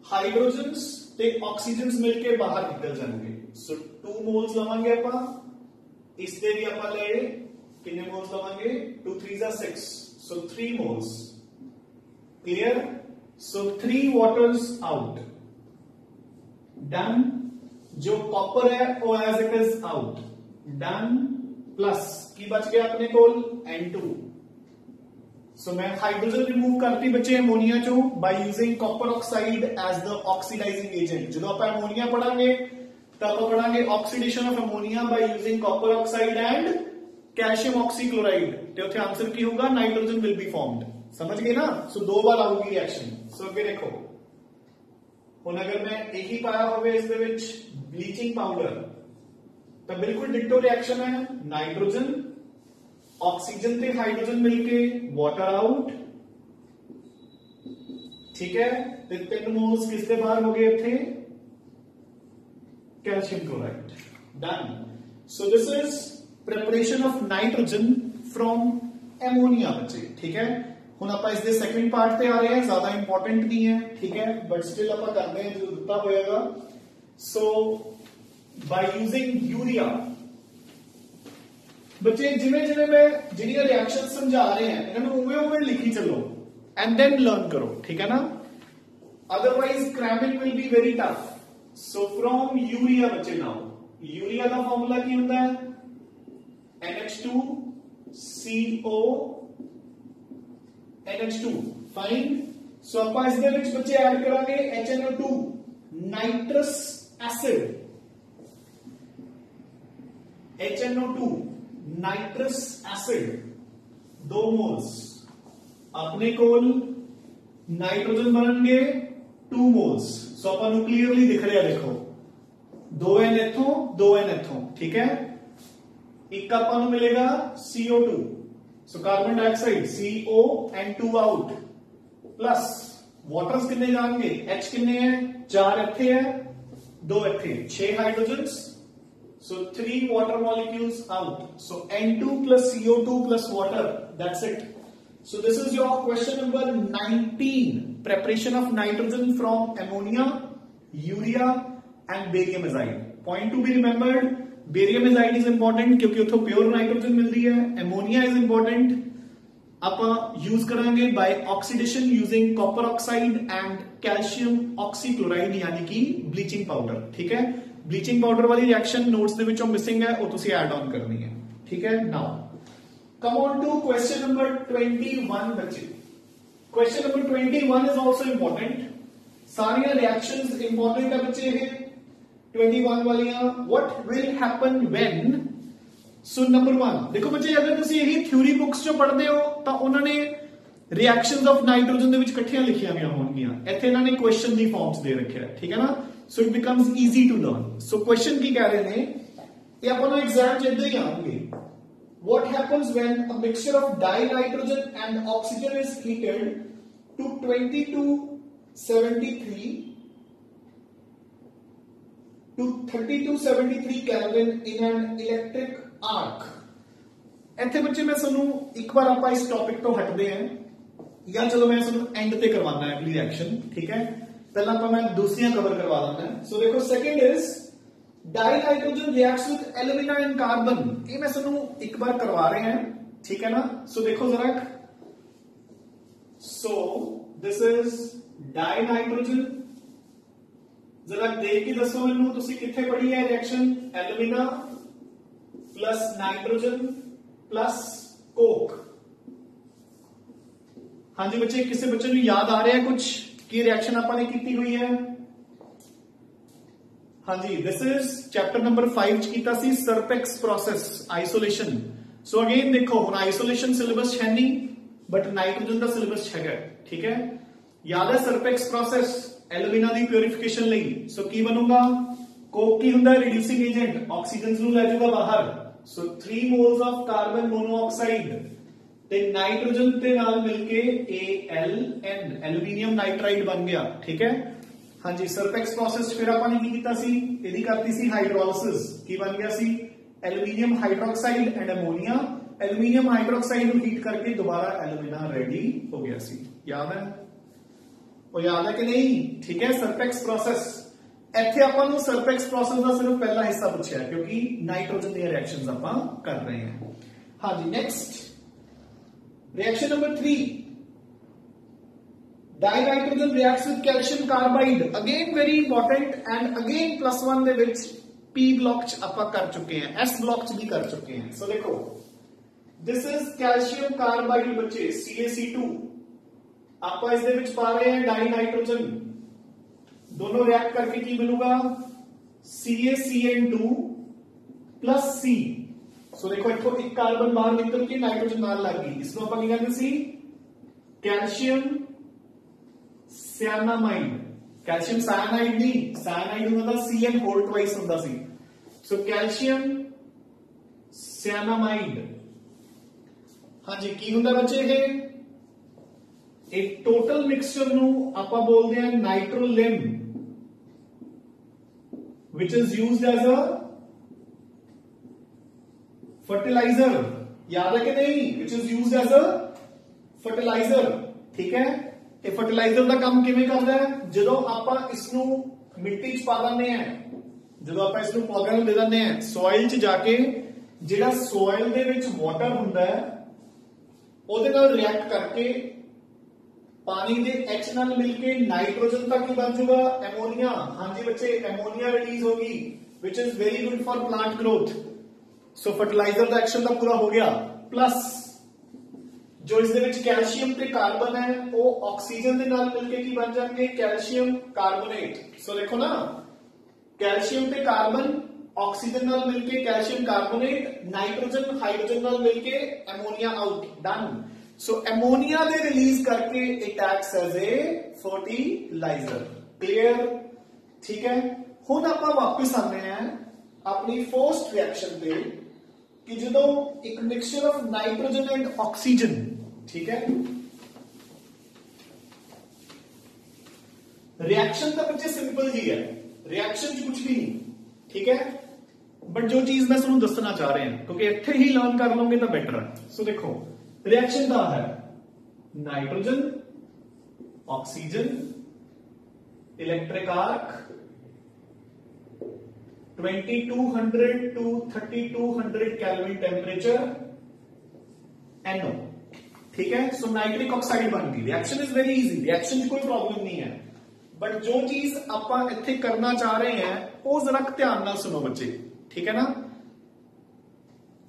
हाइड्रोजन्स ते ऑक्सीजन्स मिलके बाहर निकल जाएंगे। सो 2 मोल्स लवांगे ਆਪਾਂ, इससे भी ਆਪਾਂ ले कितने मोल्स लवांगे, 2 3 6, so 3 moles. Clear? So 3 waters out, done. जो कॉपर है वो as it is out, done. Plus की बच गया अपने कोल N2। सो मैं हाइड्रोजन रिमूव करती बच्चे एमोनिया चो by using copper oxide as the oxidising agent. जो आप एमोनिया पढ़ांगे तब आप पढ़ांगे oxidation of ammonia by using copper oxide and calcium oxychloride, तो उत्थे आंसर की होगा नाइट्रोजन विल बी फॉर्म्ड। समझ गए ना? सो 2 बार आऊगी रिएक्शन। सो अगे देखो हुण अगर मैं यही पाया होवे इस दे विच ब्लीचिंग पाउडर, तो बिल्कुल डिटो रिएक्शन है, नाइट्रोजन ऑक्सीजन ते हाइड्रोजन मिलके वाटर आउट, ठीक है, ते 3 मोल्स किसके बाहर हो गए थे, calcium chloride, done. So this is preparation of nitrogen from ammonia बच्चे, ठीक है। हुण आपां इस दे सेकंड पार्ट पे आ रहे हैं, ज्यादा इंपॉर्टेंट नहीं है, ठीक है, बट स्टिल आपां करते हैं जो दिता होएगा। सो बाय यूजिंग यूरिया बच्चे, जिवें जिवें मैं जिहड़ियां रिएक्शन समझा रहे हैं इन्हां उवें उवें लिखी चलो एंड देन लर्न करो, ठीक है ना, otherwise cramming will be very tough. So from urea बच्चे, नाउ यूरिया का फॉर्मूला की होता है NH2CO NH2, फाइन। सो आप इस दे विच बच्चे ऐड करांगे HNO2 nitrous acid, HNO2 nitrous acid 2 moles, अपने कोल नाइट्रोजन बनणगे 2 मोल्स। सो अपन क्लियरली दिख रहा है, देखो 2N इथों 2N इथों, ठीक है, एक अपन मिलेगा CO2, so carbon dioxide CO and 2 out, plus waters कितने जाएंगे, H कितने हैं, 4 इथे है 2 इथे, 6 hydrogens, so 3 water molecules out, so N2 plus CO2 plus water, that's it. So this is your question number 19, preparation of nitrogen from ammonia, urea and barium azide. Point to be remembered, barium azide is important क्योंकि उतो pure nitrogen मिलती है, ammonia is important, आप use करेंगे by oxidation using copper oxide and calcium oxychloride यानी कि bleaching powder, ठीक है। ब्लीचिंग पाउडर वाली रिएक्शन नोट्स दे विचों मिसिंग है, वो तुसी ऐड ऑन करनी है, ठीक है। Now come on to question number 21 बच्चे। Question number 21 is also important, सारी रिएक्शंस इंपॉर्टेंट है बच्चे ये 21 वालियां। What will happen when, so number 1 देखो बच्चे, अगर तुसी यही थ्योरी बुक्स चो पढ़दे हो तो उन्होंने रिएक्शंस ऑफ नाइट्रोजन दे विच इकट्ठियां लिखियां गईयां होणगीਆਂ, ਇੱਥੇ ਇਹਨਾਂ ਨੇ क्वेश्चन दी फॉर्म्स दे रखे है, ठीक है ना, so it becomes easy to learn. So question की कह रहे ने, ये अपन ਨੂੰ एग्जाम ਚ ਇਦਾਂ ਹੀ ਆਉਣਗੇ। What happens when a mixture of dinitrogen and oxygen is heated to 2273 to 3273 Kelvin in an electric arc? ਇੱਥੇ ਬੱਚੇ ਮੈਂ ਤੁਹਾਨੂੰ ਇੱਕ ਵਾਰ ਆਪਾਂ ਇਸ ਟੌਪਿਕ ਤੋਂ ਹਟਦੇ ਹਾਂ, ਜਾਂ ਚਲੋ ਮੈਂ ਤੁਹਾਨੂੰ ਐਂਡ ਤੇ ਕਰਵਾਉਣਾ ਹੈ ਅਗਲੀ ਰਿਐਕਸ਼ਨ, ਠੀਕ ਹੈ, ਪਹਿਲਾਂ ਆਪਾਂ ਮੈਂ ਦੂਸਰੀਆਂ ਕਵਰ ਕਰਵਾ ਦਿੰਦਾ। ਸੋ ਦੇਖੋ second is dinitrogen reacts with alumina and carbon, ये मैं सुनू एक बार करवा रहे हैं, ठीक है ना। सो देखो जरा, सो दिस इज डाइनाइट्रोजन, जरा देख के दसो मैनू तुसी किथे पढ़ी है reaction, alumina plus nitrogen plus Coke. हाँ जी बच्चे, किसी बच्चे को याद आ रहा है कुछ की रिएक्शन आपने की हुई है? हाँ जी, दिस इज चैप्टर नंबर 5 कीता सी सरपेक्स प्रोसेस आइसोलेशन। सो अगेन देखो हुण आइसोलेशन सिलेबस है नहीं, बट नाइट्रोजन का सिलेबस है, ठीक है। याद है सरपेक्स प्रोसेस एल्यूमिना दी प्यूरिफिकेशन लई, सो की बनूगा, कोक की हुंदा रिड्यूसिंग एजेंट, ऑक्सीजन नूं लै जाऊगा बाहर, सो 3 मोल्स ऑफ कार्बन मोनोऑक्साइड ते नाइट्रोजन के नाल मिलके AlN एल्यूमीनियम नाइट्राइड बन गया। ठीक है, हाँ जी। सरफेक्स प्रोसेस फिर आपने की कीता सी, इहदी करती सी हाइड्रोलिसिस, की बन गया सी aluminium hydroxide and ammonia. Aluminium hydroxide को हीट करके दोबारा एल्यूमिना रेडी हो गया सी। याद है, वो याद है कि नहीं? ठीक है, सरफेक्स प्रोसेस। ਇੱਥੇ ਆਪਾਂ ਨੂੰ ਸਰਫੈਕਸ ਪ੍ਰੋਸੈਸ ਦਾ ਸਿਰਫ ਪਹਿਲਾ ਹਿੱਸਾ ਪੁੱਛਿਆ ਕਿਉਂਕਿ ਨਾਈਟ੍ਰੋਜਨ ਦੀਆਂ ਰਿਐਕਸ਼ਨਸ ਆਪਾਂ ਕਰ ਰਹੇ ਹਾਂ। ਹਾਂਜੀ, next reaction number 3, dinitrogen reacts with calcium carbide. Again very important and again +1 ਦੇ ਵਿੱਚ P ब्लॉक च ਆਪਾਂ कर चुके हैं, S ब्लॉक च भी कर चुके हैं। सो देखो, दिस इज कैल्शियम कार्बाइड बच्चे CaC2, ਆਪਾਂ ਇਸ ਦੇ ਵਿੱਚ ਪਾ ਰਹੇ हैं डाइनाइट्रोजन, दोनों रिएक्ट करके की मिलूगा CaCN2 + C। सो देखो इनको एक कार्बन बाहर निकल के नाइट्रोजन नाल लग गई, इसको ਆਪਾਂ ਕੀ ਕਹਿੰਦੇ ਸੀ कैल्शियम साइनामाइड। कैल्शियम साइनाइड नहीं, साइनाइड ਹੁੰਦਾ CN होल ट्वाइस ਹੁੰਦਾ ਸੀ। So calcium cyanamide. हाँ जी, की ਹੁੰਦਾ ਬੱਚੇ ਇਹ एक टोटल मिक्सचर ਨੂੰ ਆਪਾਂ ਬੋਲਦੇ ਹਾਂ nitrolim, which is used as a fertilizer। याद है कि नहीं? which is used as a fertilizer। ठीक है, ਇਹ ਫਰਟੀਲਾਈਜ਼ਰ ਦਾ ਕੰਮ ਕਿਵੇਂ ਕਰਦਾ ਹੈ? ਜਦੋਂ ਆਪਾਂ ਇਸ ਨੂੰ ਮਿੱਟੀ 'ਚ ਪਾ ਦਿੰਦੇ ਆ, ਜਦੋਂ ਆਪਾਂ ਇਸ ਨੂੰ ਪੌਦਿਆਂ ਨੂੰ ਦੇ ਦਿੰਦੇ ਆ, ਸੋਇਲ 'ਚ ਜਾ ਕੇ ਜਿਹੜਾ ਸੋਇਲ ਦੇ ਵਿੱਚ ਵਾਟਰ ਹੁੰਦਾ ਹੈ ਉਹਦੇ ਨਾਲ ਰਿਐਕਟ ਕਰਕੇ ਪਾਣੀ ਦੇ H ਨਾਲ ਮਿਲ ਕੇ ਨਾਈਟ੍ਰੋਜਨ ਤੱਕ ਹੀ ਬਣ ਜਾਊਗਾ ਐਮੋਨੀਆ। ਹਾਂਜੀ ਬੱਚੇ, ਐਮੋਨੀਆ ਰਿਲੀਜ਼ ਹੋਗੀ which is very good for plant growth। So fertiliser the action ਤਾਂ ਪੂਰਾ ਹੋ ਗਿਆ। प्लस जो इस कैल्शियम ते कार्बन है वो ऑक्सीजन के नाल मिलके की बन जाएंगे कैल्शियम कार्बोनेट। सो देखो ना, कैल्शियम ते कार्बन ऑक्सीजन नाल मिलके कैल्शियम कार्बोनेट, नाइट्रोजन हाइड्रोजन नाल मिलके ammonia out, done. So ammonia दे रिलीज करके it acts as a fertiliser. Clear? ठीक है, हुण आपां वापस आने हैं अपनी फर्स्ट रिएक्शन पे कि जो एक mixture of nitrogen and oxygen, ठीक है, रिएक्शन तो बच्चे सिंपल जी है, रिएक्शन च कुछ भी नहीं। ठीक है, बट जो चीज मैं तुहानू दसना चाह रहे हैं क्योंकि इत्थे ही लर्न कर लोगे तो बेटर है। सो देखो, रिएक्शन का है nitrogen oxygen electric arc 2200 to 3200 kelvin temperature NO। ठीक है, सो नाइट्रिक ऑक्साइड बन गई। Reaction is very easy, reaction की कोई प्रॉब्लम नहीं है, बट जो चीज ਆਪਾਂ ਇੱਥੇ करना चाह रहे हैं वो जरा ध्यान ਨਾਲ सुनो बच्चे। ठीक है ना?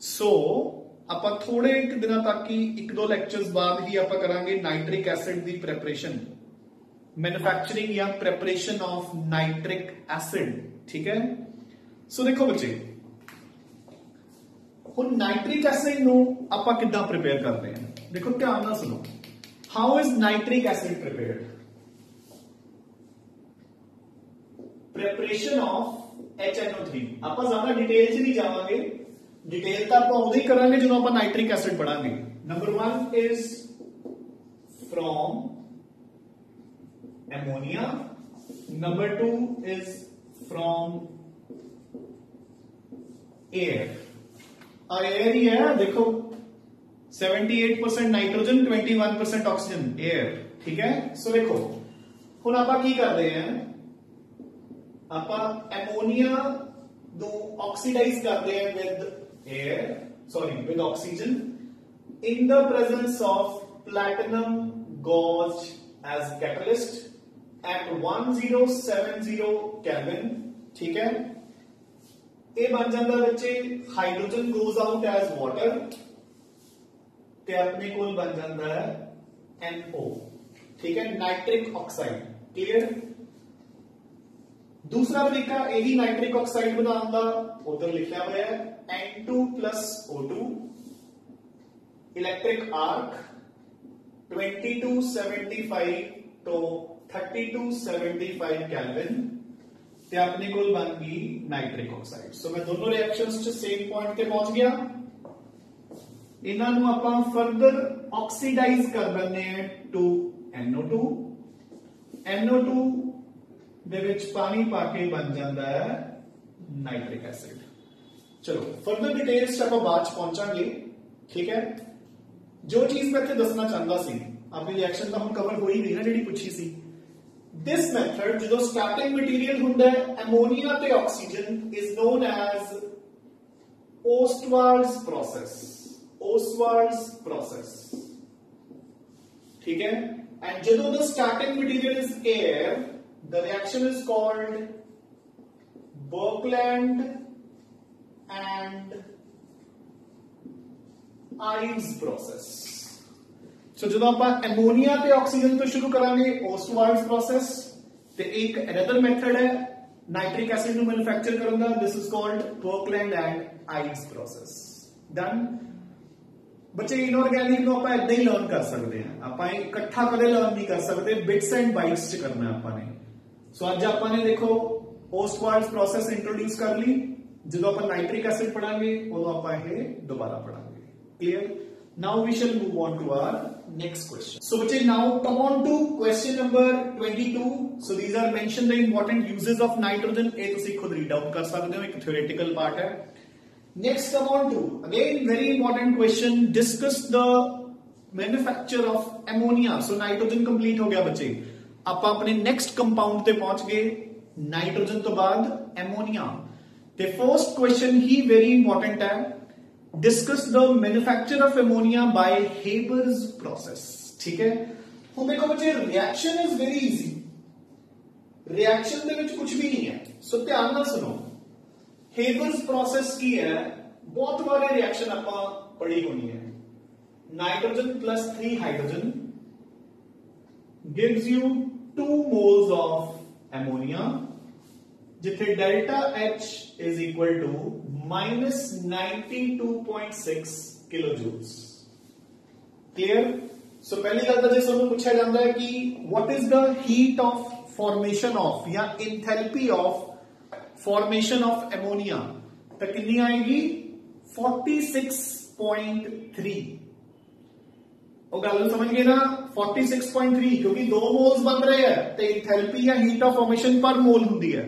सो ਆਪਾਂ थोड़े एक दिनों तक ही 1-2 लेक्चर्स बाद ही ਆਪਾਂ ਕਰਾਂਗੇ नाइट्रिक एसिड ਦੀ प्रिपरेशन, मैन्युफैक्चरिंग या प्रिपरेशन ऑफ नाइट्रिक एसिड। ठीक है, सो देखो बच्चे, ਹੁਣ नाइट्रिक एसिड ਨੂੰ ਆਪਾਂ ਕਿੱਦਾਂ प्रिपेयर ਕਰਦੇ ਹਾਂ? देखो ध्यान ਨਾਲ सुनो, how is nitric acid prepared? Preparation of HNO3। ਆਪਾਂ ਜ਼ਿਆਦਾ डिटेल ਚ नहीं जावांगे, डिटेल ਤਾਂ ਆਪਾਂ ਉਦੋਂ ਹੀ ਕਰਾਂਗੇ ਜਦੋਂ ਆਪਾਂ नाइट्रिक एसिड पढ़ांगे। Number 1 is from ammonia, number 2 is from air. Air ही है, देखो 78% नाइट्रोजन 21% ऑक्सीजन, एयर। ठीक है, सो देखो हुण आपां की करदे हैं, आपां एमोनिया नूं ऑक्सीडाइज करदे हैं with air, sorry with oxygen in the presence of platinum gauze as catalyst at 1070 kelvin. ठीक है, ये बन जाता बच्चे hydrogen goes out as water ते अपने कोल बन जाता है NO। ठीक है, नाइट्रिक ऑक्साइड। क्लियर? दूसरा तरीका यही नाइट्रिक ऑक्साइड बनाने का, उधर लिखा हुआ है N2 + O2 electric arc 2275 to 3275 kelvin. ਤੇ ਆਪਣੇ ਕੋਲ ਬਣ ਗਈ ਨਾਈਟ੍ਰਿਕ ਆਕਸਾਈਡ। ਸੋ ਮੈਂ ਦੋਨੋਂ ਰਿਐਕਸ਼ਨਸ ਚ ਸੇਮ ਪੁਆਇੰਟ ਤੇ ਪਹੁੰਚ ਗਿਆ। ਇਹਨਾਂ ਨੂੰ ਆਪਾਂ ਫਰਦਰ ਆਕਸੀਡਾਈਜ਼ ਕਰ ਦਿੰਦੇ ਆ ਟੂ NO2। NO2 ਦੇ ਵਿੱਚ ਪਾਣੀ ਪਾ ਕੇ ਬਣ ਜਾਂਦਾ ਹੈ ਨਾਈਟ੍ਰਿਕ ਐਸਿਡ। ਚਲੋ ਫਰਦਰ ਡਿਟੇਲਸ ਚ ਆਪਾਂ ਬਾਅਦ ਚ ਪਹੁੰਚਾਂਗੇ, ਠੀਕ ਹੈ। ਜੋ ਚੀਜ਼ ਮੈਂ ਇੱਥੇ ਦੱਸਣਾ ਚਾਹੁੰਦਾ ਸੀ, ਆਪਣੀ ਰਿਐਕਸ਼ਨ ਤਾਂ ਹੁਣ ਕਵਰ ਹੋਈ ਗਈ ਨਾ ਜਿਹੜੀ ਪੁੱਛੀ ਸੀ। This method, ਜਦੋਂ starting material ਹੁੰਦਾ ਹੈ ammonia ਤੇ oxygen, is known as Ostwald's process. Ostwald's process, ठीक है। And ਜਦੋਂ the starting material is air, the reaction is called Birkeland and Ives process. ਸੋ ਜਦੋਂ ਆਪਾਂ ਐਮੋਨੀਆ ਤੇ ਆਕਸੀਜਨ ਤੋਂ ਸ਼ੁਰੂ ਕਰਾਂਗੇ Ostwald's process, ਤੇ ਇੱਕ ਅਨਦਰ ਮੈਥਡ ਹੈ ਨਾਈਟ੍ਰਿਕ ਐਸਿਡ ਨੂੰ ਮੈਨੂਫੈਕਚਰ ਕਰਨ ਦਾ, this is called Birkeland and Ives process। Done. ਬੱਚੇ ਇਨਆਰਗੈਨਿਕ ਨੂੰ ਆਪਾਂ ਇਦਾਂ ਹੀ ਲਰਨ ਕਰ ਸਕਦੇ ਹਾਂ, ਆਪਾਂ ਇਕੱਠਾ ਕਦੇ ਲਰਨ ਨਹੀਂ ਕਰ ਸਕਦੇ, ਬਿਟਸ ਐਂਡ ਬਾਈਟਸ ਚ ਕਰਨਾ ਆਪਾਂ ਨੇ। ਸੋ ਅੱਜ ਆਪਾਂ ਨੇ ਦੇਖੋ Ostwald's process ਇੰਟਰੋਡਿਊਸ ਕਰ ਲਈ। ਜਦੋਂ ਆਪਾਂ ਨਾਈਟ੍ਰਿਕ ਐਸਿਡ ਪੜਾਂਗੇ ਉਦੋਂ ਆਪਾਂ ਇਹ ਦੁਬਾਰਾ ਪੜਾਂਗੇ। Clear? Now we shall move on to our next question. So bache, now come on to question number 22. So these are mentioned the important uses of nitrogen. ये तुसी खुद read out कर सकते हो, एक theoretical part है। Next come on to again very important question. Discuss the manufacture of ammonia. So nitrogen complete हो गया बच्चे। आप अपने next compound ते पहुंच गए, nitrogen तो बाद ammonia। ते first question ही very important है। Discuss the manufacture of ammonia by Haber's process, ठीक है। ਹੁਣ ਦੇਖੋ ਬੱਚੇ reaction is very easy, reaction ਦੇ ਵਿੱਚ ਕੁਝ ਵੀ ਨਹੀਂ ਹੈ। ਸੋ ਧਿਆਨ ਨਾਲ ਸੁਣੋ, Haber's process ਕੀ ਹੈ, ਬਹੁਤ ਵਾਰੇ ਰਿਐਕਸ਼ਨ ਆਪਾਂ ਪੜ੍ਹੀ ਹੋਣੀ ਹੈ। Nitrogen plus 3 hydrogen gives you 2 moles of ammonia, जिथे delta H is equal to minus 92.6 kilojoules। Clear? So पहली गल तो जे तुहानू पूछा जाता है कि what is the heat of formation of या enthalpy of formation of ammonia, तो कितनी आएगी 46.3। और गल समझ गए ना, 46.3 क्योंकि 2 मोल्स बन रहे हैं तो इंथैल्पी या हीट ऑफ फॉर्मेशन पर मोल होती है।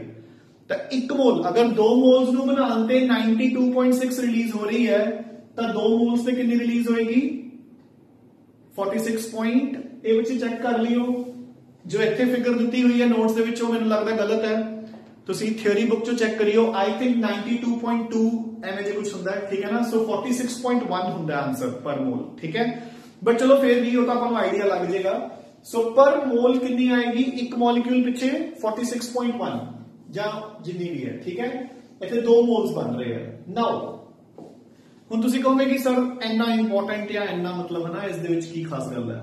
तो 1 मोल अगर 2 मोल्स ਨੂੰ ਬਣਾਉਣ ਤੇ 92.6 ਰਿਲੀਜ਼ ਹੋ ਰਹੀ ਹੈ ਤਾਂ 2 मोल्स ਤੇ ਕਿੰਨੀ ਰਿਲੀਜ਼ ਹੋਏਗੀ 46 ਪੁਆਇੰਟ। ਇਹ ਵਿੱਚ ਚੈੱਕ ਕਰ ਲਿਓ, ਜੋ ਇੱਥੇ ਫਿਗਰ ਦਿੱਤੀ ਹੋਈ ਹੈ ਨੋਟਸ ਦੇ ਵਿੱਚ ਉਹ ਮੈਨੂੰ ਲੱਗਦਾ ਗਲਤ ਹੈ, ਤੁਸੀਂ ਥਿਉਰੀ ਬੁੱਕ ਚੋਂ ਚੈੱਕ ਕਰਿਓ। ਆਈ ਥਿੰਕ 92.2 ਐਵੇਂ ਜੇ ਕੁਝ ਹੁੰਦਾ ਹੈ, ਠੀਕ ਹੈ ਨਾ। ਸੋ 46.1 ਹੁੰਦਾ ਆਨਸਰ ਪਰ ਮੋਲ, ਠੀਕ ਹੈ। ਬਟ ਚਲੋ ਫੇਰ ਵੀ ਉਹ ਤਾਂ ਆਪਾਂ ਨੂੰ ਆਈਡੀਆ ਲੱਗ ਜਾਏਗਾ। ਸੋ ਪਰ ਮੋਲ ਕਿੰਨੀ ਆਏਗੀ ਇੱਕ ਮੋਲੀਕਿਊਲ ਪਿੱਛੇ 46.1 ਜਾਂ ਜਿੰਨੀ ਵੀ ਹੈ, ਠੀਕ ਹੈ। ਇੱਥੇ 2 ਮੋਲਸ ਬਣ ਰਹੇ ਆ। ਨਾਓ ਹੁਣ ਤੁਸੀਂ ਕਹੋਗੇ ਕਿ ਸਰ ਇੰਨਾ ਇੰਪੋਰਟੈਂਟ ਜਾਂ ਇੰਨਾ ਮਤਲਬ ਹੈ ਨਾ ਇਸ ਦੇ ਵਿੱਚ ਕੀ ਖਾਸ ਗੱਲ ਹੈ,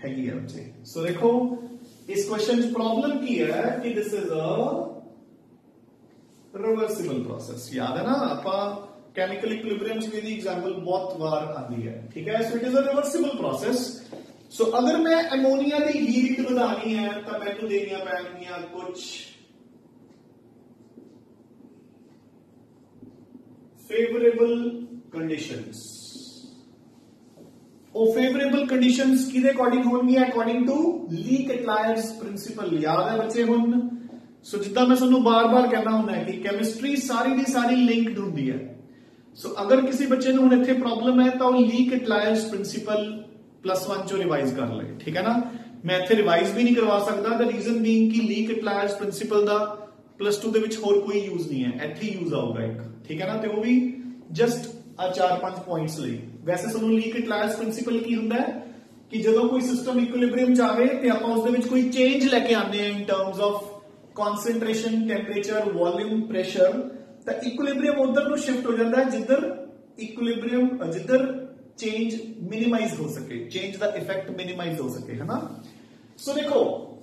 ਹੈਗੀ ਹੈ ਬੱਚੇ। ਸੋ ਦੇਖੋ ਇਸ ਕੁਐਸਚਨ ਚ ਪ੍ਰੋਬਲਮ ਕੀ ਹੈ ਕਿ this is a reversible process. ਯਾਦ ਹੈ ਨਾ ਆਪਾਂ केमिकल इक्विलिब्रियम की भी एग्जांपल बहुत बार आती है, ठीक है। So it is a reversible process. So अगर मैं एमोनिया की हीट बढ़ानी है तो मैंने देनिया पैणगियां कुछ फेवरेबल कंडीशंस। ਉਹ फेवरेबल कंडीशंस किहदे अकॉर्डिंग होणगीਆਂ अकॉर्डिंग टू ली-केटलायर्स प्रिंसिपल। याद है बच्चे हुण? सो जिद्दां मैं तुहानूं बार-बार कहना हुंदा है कि केमिस्ट्री सारी दी सारी लिंक्ड हुंदी है। सो अगर किसी बच्चे ਨੂੰ ਹੁਣ ਇੱਥੇ ਪ੍ਰੋਬਲਮ ਹੈ ਤਾਂ ਉਹ ਲੀ-केटलायर्स प्रिंसिपल +1 ਚੋਂ ਰਿਵਾਈਜ਼ ਕਰ ਲਏ, ਠੀਕ ਹੈ ਨਾ। ਮੈਂ ਇੱਥੇ ਰਿਵਾਈਜ਼ ਵੀ ਨਹੀਂ ਕਰਵਾ ਸਕਦਾ, ਦ ਰੀਜ਼ਨ ਬੀਇੰਗ ਕਿ ਲੀ-केटलायर्स प्रिंसिपल ਦਾ +2 ਦੇ ਵਿੱਚ ਹੋਰ ਕੋਈ ਯੂਜ਼ ਨਹੀਂ ਹੈ, ਇੱਥੇ ਯੂਜ਼ ਆਊਗਾ ਇੱਕ, ਠੀਕ ਹੈ ਨਾ। ਤੇ ਉਹ ਵੀ ਜਸਟ ਆ 4-5 ਪੁਆਇੰਟਸ ਲਈ। ਵੈਸੇ ਤੁਹਾਨੂੰ ਲੀ-केटलायर्स प्रिंसिपल ਕੀ ਹੁੰਦਾ ਹੈ ਕਿ ਜਦੋਂ ਕੋਈ ਸਿਸਟਮ ਇਕੁਇਲਿਬ੍ਰੀਅਮ ਚ ਆਵੇ ਤੇ ਆਪਾਂ ਉਸ ਦੇ ਵਿੱਚ ਕੋਈ ਚੇਂਜ ਲੈ ਕੇ ਆਉਂਦੇ ਆ ਇਨ terms of concentration, temperature, volume, pressure, ਤਾਂ equilibrium ਉਧਰ ਨੂੰ shift ਹੋ ਜਾਂਦਾ ਹੈ ਜਿੱਧਰ change minimize ਹੋ ਸਕੇ, change ਦਾ effect minimize ਹੋ ਸਕੇ, है ना। So देखो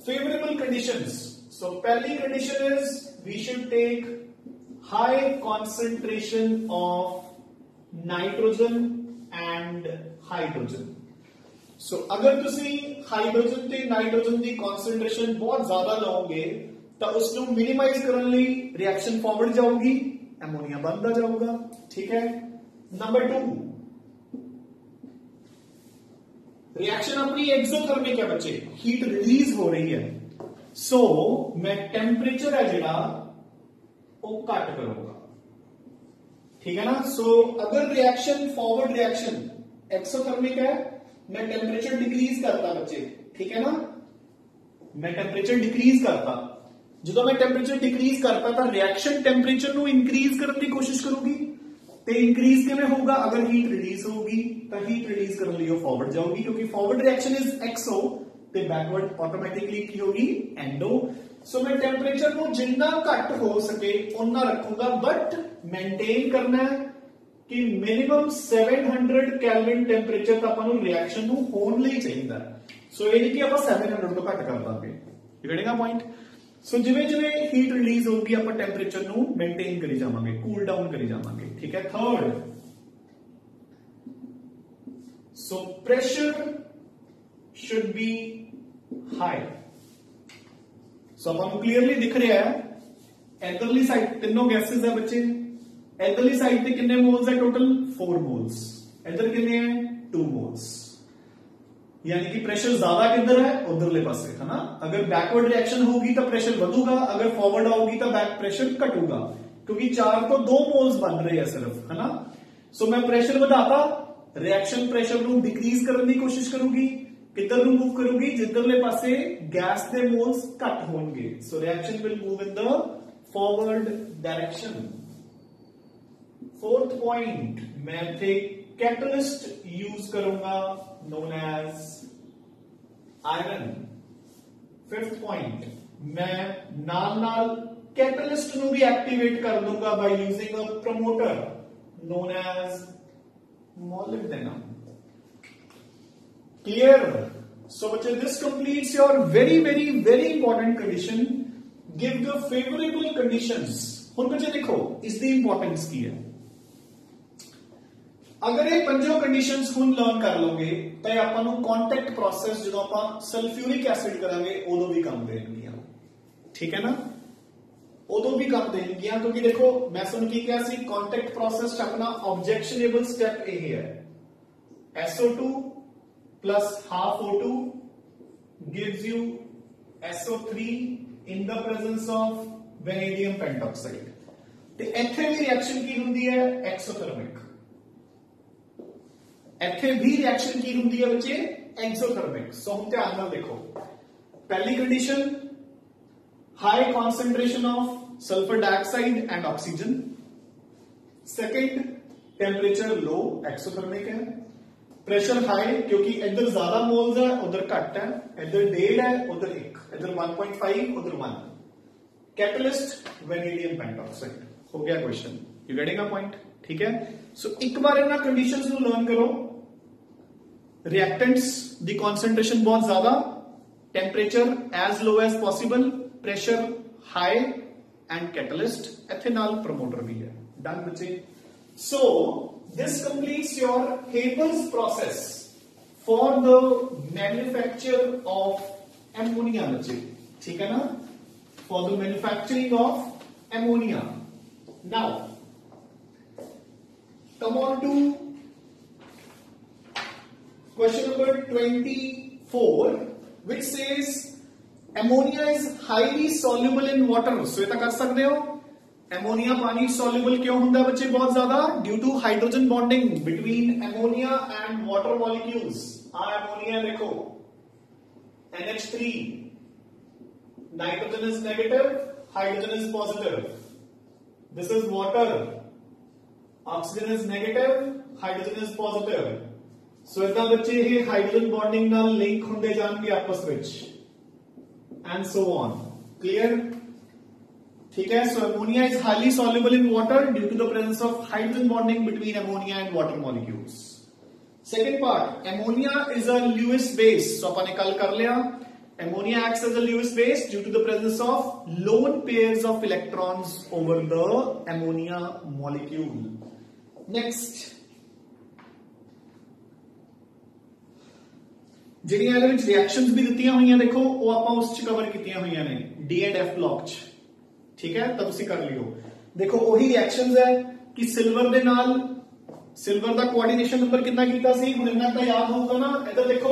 favorable conditions। So पहली condition is we should take high concentration of nitrogen and hydrogen। So अगर तुसी हाइड्रोजन ते नाइट्रोजन की concentration बहुत ज्यादा लोगे ਤਾਂ ਉਸ ਨੂੰ ਮਿਨੀਮਾਈਜ਼ ਕਰਨ ਲਈ ਰਿਐਕਸ਼ਨ ਫਾਰਵਰਡ ਜਾਊਗੀ, ਐਮੋਨੀਆ ਬਣਦਾ ਜਾਊਗਾ। ਠੀਕ ਹੈ। ਨੰਬਰ 2, रिएक्शन अपनी एक्सोथर्मिक है बच्चे, हीट रिलीज हो रही है, सो मैं टेम्परेचर है जिहड़ा वो घट करूंगा। ठीक है ना। सो अगर रिएक्शन फॉरवर्ड रिएक्शन एक्सोथर्मिक है, मैं टेम्परेचर डिक्रीज करता बच्चे। ठीक है ना, मैं टेम्परेचर डिक्रीज करता, जो मैं टेम्परेचर डिक्रीज करता था रिएक्शन टेम्परेचर ਨੂੰ इंक्रीज करने की कोशिश करूंगी, ਤੇ इंक्रीज किवें होगा, अगर हीट रिलीज होगी तो हीट रिलीज करने लिए फॉरवर्ड जाऊगी, क्योंकि फॉरवर्ड रिएक्शन इज एक्सो ਤੇ बैकवर्ड ऑटोमेटिकली की होगी एंडो। सो मैं टेम्परेचर को जिन्ना घट हो सके उन्ना रखूंगा, बट मेंटेन करना है कि मिनिमम 700 केल्विन टेम्परेचर ਤਾਂ ਆਪਾਂ ਨੂੰ ਰਿਐਕਸ਼ਨ ਨੂੰ ਹੋਣ ਲਈ ਚਾਹੀਦਾ। ਸੋ ਇਹ ਨਹੀਂ ਕਿ ਆਪਾਂ 700 ਤੋਂ ਘੱਟ ਕਰ ਦਾਂਗੇ। You getting a point. So ਜਿਵੇਂ ਜਿਵੇਂ ਹੀਟ ਰਿਲੀਜ਼ ਹੋਊਗੀ ਆਪਾਂ ਟੈਂਪਰੇਚਰ ਨੂੰ ਮੇਨਟੇਨ ਕਰੀ ਜਾਵਾਂਗੇ, ਕੂਲ ਡਾਊਨ ਕਰੀ ਜਾਵਾਂਗੇ। ਠੀਕ ਹੈ। Third, so pressure should be high। ਸੋ ਆਪਾਂ ਨੂੰ ਕਲੀਅਰਲੀ ਦਿਖ ਰਿਹਾ ਹੈ ਇਧਰਲੀ ਸਾਈਡ ਤਿੰਨੋਂ ਗੈसेस ਹੈ ਬੱਚੇ, ਇਧਰਲੀ ਸਾਈਡ ਤੇ ਕਿੰਨੇ ਮੋਲਸ ਹੈ ਟੋਟਲ 4 ਮੋਲਸ, ਇਧਰ ਕਿੰਨੇ ਹੈ 2 ਮੋਲਸ, यानी कि प्रेशर ज्यादा किधर है उधरले पासे है ना। अगर बैकवर्ड रिएक्शन होगी तो प्रेशर बढ़ूगा, अगर फॉरवर्ड आओगी तो बैक प्रेशर घटूगा, क्योंकि 4 तो 2 मोल्स बन रहे हैं सिर्फ, है ना। सो मैं प्रेशर बढ़ाता, रिएक्शन प्रेशर ਨੂੰ डिक्रीज करने की कोशिश करूंगी, किधर ਨੂੰ मूव करूंगी, जिधरले पासे गैस के मोल्स घट होंगे। So reaction will move in the forward direction. Fourth point, मैं थे कैटलिस्ट यूज करूंगा known as iron। Fifth point, मैं नाल कैटलिस्ट ਨੂੰ भी एक्टिवेट कर दूंगा by using a promoter known as molybdenum। clear। so बच्चे this completes your very important condition, give the favorable conditions। ਹੁਣ बच्चे देखो इसकी इंपॉर्टेंस की है। अगर ये पंजों कंडीशंस ਹੁਣ ਲਰਨ ਕਰ ਲਓਗੇ ਤਾਂ ਆਪਾਂ ਨੂੰ ਕੰਟੈਕਟ ਪ੍ਰੋਸੈਸ ਜਦੋਂ ਆਪਾਂ ਸਲਫਿਊਰਿਕ ਐਸਿਡ ਕਰਾਂਗੇ ਉਦੋਂ ਵੀ ਕੰਮ ਦੇਣਗੀਆਂ। ਠੀਕ ਹੈ ਨਾ, ਉਦੋਂ ਵੀ ਕੰਮ ਦੇਣਗੀਆਂ, ਕਿਉਂਕਿ ਦੇਖੋ ਮੈਂ ਤੁਹਾਨੂੰ ਕੀ ਕਿਹਾ ਸੀ, ਕੰਟੈਕਟ ਪ੍ਰੋਸੈਸ ਚ ਆਪਣਾ ਆਬਜੈਕਸ਼ਨੇਬਲ ਸਟੈਪ ਇਹ ਹੈ, SO2 plus half O2 gives you SO3 in the presence of vanadium pentoxide। ਤੇ ਇੱਥੇ ਵੀ ਰਿਐਕਸ਼ਨ ਕੀ ਹੁੰਦੀ ਹੈ, ਐਕਸੋਥਰਮਿਕ। ਇੱਥੇ ਵੀ ਰਿਐਕਸ਼ਨ ਕੀ ਹੁੰਦੀ ਹੈ ਬੱਚੇ, ਐਕਸੋਥਰਮਿਕ। ਸੋ ਹੁਣ ਧਿਆਨ ਨਾਲ ਦੇਖੋ, ਪਹਿਲੀ condition high concentration of sulphur dioxide and oxygen. Second, temperature low, exothermic है। प्रेशर हाई क्योंकि इधर ज्यादा मोल्स है उधर घट है, इधर 1.5 है उधर 1, इधर 1.5 उधर 1। Catalyst vanadium pentoxide. हो गया question, you getting a point. ठीक है। सो एक बार इन्हां कंडीशंस ਨੂੰ लर्न करो। रिएक्टेंट्स दी कॉन्सेंट्रेशन बहुत ज्यादा, temperature as low as possible, pressure high and catalyst, इत्थे नाल प्रमोटर भी है। डन बच्चे। सो this completes your Haber's process for the manufacture of ammonia बच्चे। ठीक है ना, for the manufacturing of ammonia। now come on to question number 24, which says ammonia is highly soluble in water। so ये तो कर सकते हो, एमोनिया पानी सॉल्युबल क्यों होता है बच्चे बहुत ज्यादा, due to hydrogen bonding between ammonia and water molecules. Ammonia देखो NH3, nitrogen is negative, hydrogen is positive. This is water, oxygen is negative, hydrogen is positive. So इतना बच्चे ये हाइड्रोजन बॉन्डिंग नाल लिंक होंदे जाणगे आपस विच एंड सो ऑन। क्लियर। ठीक है। So ammonia is highly soluble in water due to the presence of hydrogen bonding between ammonia and water molecules। Second part, ammonia is a Lewis base। so अपन ने कल कर लिया, ammonia acts as a Lewis base due to the presence of lone pairs of electrons over the ammonia molecule। Next, ਜਿਹੜੀਆਂ ਇਹਦੇ ਵਿੱਚ reactions ਵੀ ਦਿੱਤੀਆਂ ਹੋਈਆਂ ਦੇਖੋ ਉਹ ਆਪਾਂ ਉਸ ਚ ਕਵਰ ਕੀਤੀਆਂ ਹੋਈਆਂ ਨੇ। डी एंड एफ ब्लॉक च, ठीक है। तो तुसी कर लियो। देखो ਉਹੀ रिएक्शंस है कि सिल्वर दे नाल सिल्वर ਦਾ कोऑर्डिनेशन नंबर कितना कीता सी, ਹੁਣ ਇੰਨਾ ਤਾਂ याद होगा ना। इधर देखो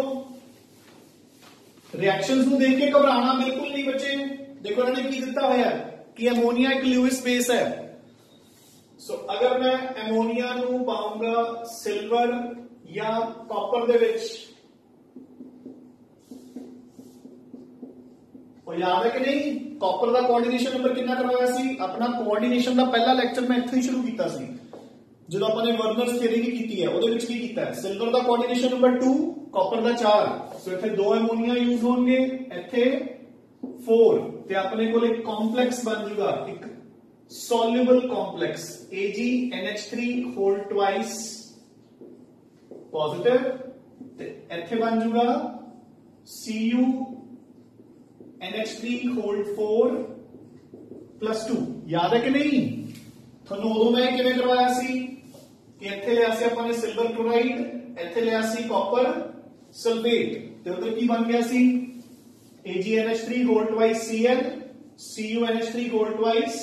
रिएक्शंस ਨੂੰ देख के घबराना बिल्कुल नहीं बच्चे। देखो इन्होंने की दिता होया कि अमोनिया एक ल्यूइस बेस है। सो अगर मैं अमोनिया ਨੂੰ ਪਾਉਂਗਾ सिल्वर या कॉपर ਦੇ ਵਿੱਚ, और याद है कि नहीं कॉपर का कोऑर्डिनेशन नंबर कितना करवाया सी, अपना कोऑर्डिनेशन का पहला लेक्चर मैं इत्थों ही शुरू किया सी जो अपने वर्नर्स थ्योरी की कीती है। ਉਹਦੇ ਵਿੱਚ ਕੀ ਕੀਤਾ है, सिल्वर का कोऑर्डिनेशन नंबर 2, कॉपर का 4। सो ਇੱਥੇ 2 अमोनिया यूज होंगे, ਇੱਥੇ 4 ਤੇ ਆਪਣੇ ਕੋਲ ਇੱਕ ਕੰਪਲੈਕਸ ਬਣ ਜਾਊਗਾ, ਇੱਕ soluble complex AgNH3 whole twice positive ਤੇ ਇੱਥੇ ਬਣ ਜਾਊਗਾ Cu NH3 whole 4 plus 2। याद है कि नहीं, ਤੁਹਾਨੂੰ ਉਦੋਂ ਮੈਂ ਕਿਵੇਂ ਕਰਵਾਇਆ ਸੀ ਕਿ ਇੱਥੇ ਲਿਆ ਸੀ ਆਪਾਂ ਨੇ ਸਿਲਵਰ ਕਲੋਰਾਈਡ, ਇੱਥੇ ਲਿਆ ਸੀ ਕਾਪਰ ਸਲਫੇਟ ਤੇ ਉਧਰ ਕੀ ਬਣ ਗਿਆ ਸੀ AgNH3 whole twice Cl CuNH3 whole twice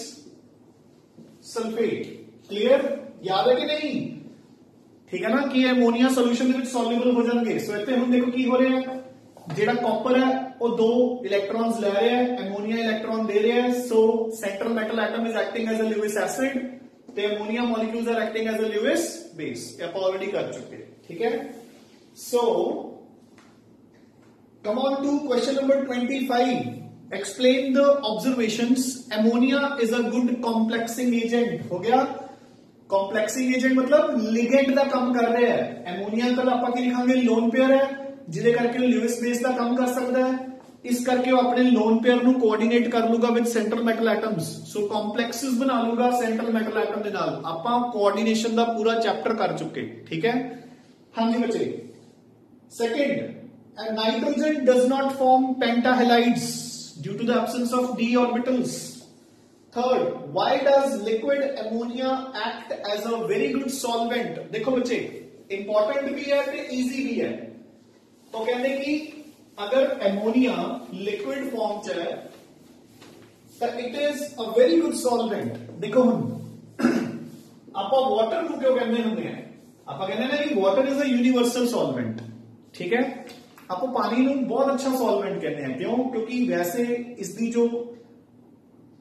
sulphate. Clear, याद है कि नहीं, ठीक है ना कि अमोनिया सोल्यूशन ਦੇ ਵਿੱਚ ਸੋਲੂਬਲ ਹੋ ਜਾਣਗੇ। ਸੋ ਇੱਥੇ ਹੁਣ ਦੇਖੋ ਕੀ ਹੋ ਰਿਹਾ ਹੈ, ਜਿਹੜਾ ਕਾਪਰ ਹੈ ਉਹ 2 ਇਲੈਕਟ੍ਰॉन्स ਲੈ ਰਿਹਾ ਹੈ, ਅਮੋਨੀਆ ਇਲੈਕਟ੍ਰॉन ਦੇ ਰਿਹਾ ਹੈ। So central metal atom is acting as a Lewis acid ਤੇ ammonia molecules are acting as a Lewis base. ਇਹ ਆਪਾਂ ਆਲਰੇਡੀ ਕਰ ਚੁੱਕੇ, ਠੀਕ ਹੈ। ਸੋ come on to question number 25. Explain the observations. Ammonia is a good complexing agent। हो गया, complexing agent मतलब लिगेंड का काम कर रहा है। अमोनिया का ਆਪਾਂ ਕੀ ਲਿਖਾਂਗੇ, ਲੋਨ पेयर है ਜਿਹਦੇ ਕਰਕੇ ਲੂਇਸ ਬੇਸ ਦਾ ਕੰਮ ਕਰ ਸਕਦਾ ਹੈ। ਇਸ ਕਰਕੇ ਉਹ ਆਪਣੇ ਲੋਨ पेयर ਨੂੰ ਕੋਆਰਡੀਨੇਟ ਕਰ ਲੂਗਾ ਵਿਦ ਸੈਂਟਰਲ ਮੈਟਲ ਐਟਮਸ। ਸੋ ਕੰਪਲੈਕਸਸ ਬਣਾ ਲੂਗਾ ਸੈਂਟਰਲ ਮੈਟਲ ਐਟਮ ਦੇ ਨਾਲ। ਆਪਾਂ ਕੋਆਰਡੀਨੇਸ਼ਨ ਦਾ ਪੂਰਾ ਚੈਪਟਰ ਕਰ ਚੁੱਕੇ, ਠੀਕ ਹੈ। ਹਾਂਜੀ ਬੱਚੇ, second, nitrogen does not form pentahalides due to the absence of d orbitals. Third, why does liquid ammonia act as a very good solvent? देखो बच्चे, इंपॉर्टेंट भी है ते इजी भी है। तो कहते कि अगर अमोनिया लिक्विड फॉर्म च है तो it is a very good solvent. देखो हम आप वाटर को क्यों कहते होंगे हैं, आप कहते हैं कि water is a universal solvent, ठीक है। आप पानी ਨੂੰ बहुत अच्छा सॉल्वेंट कहते हैं, क्यों, क्योंकि वैसे इसकी जो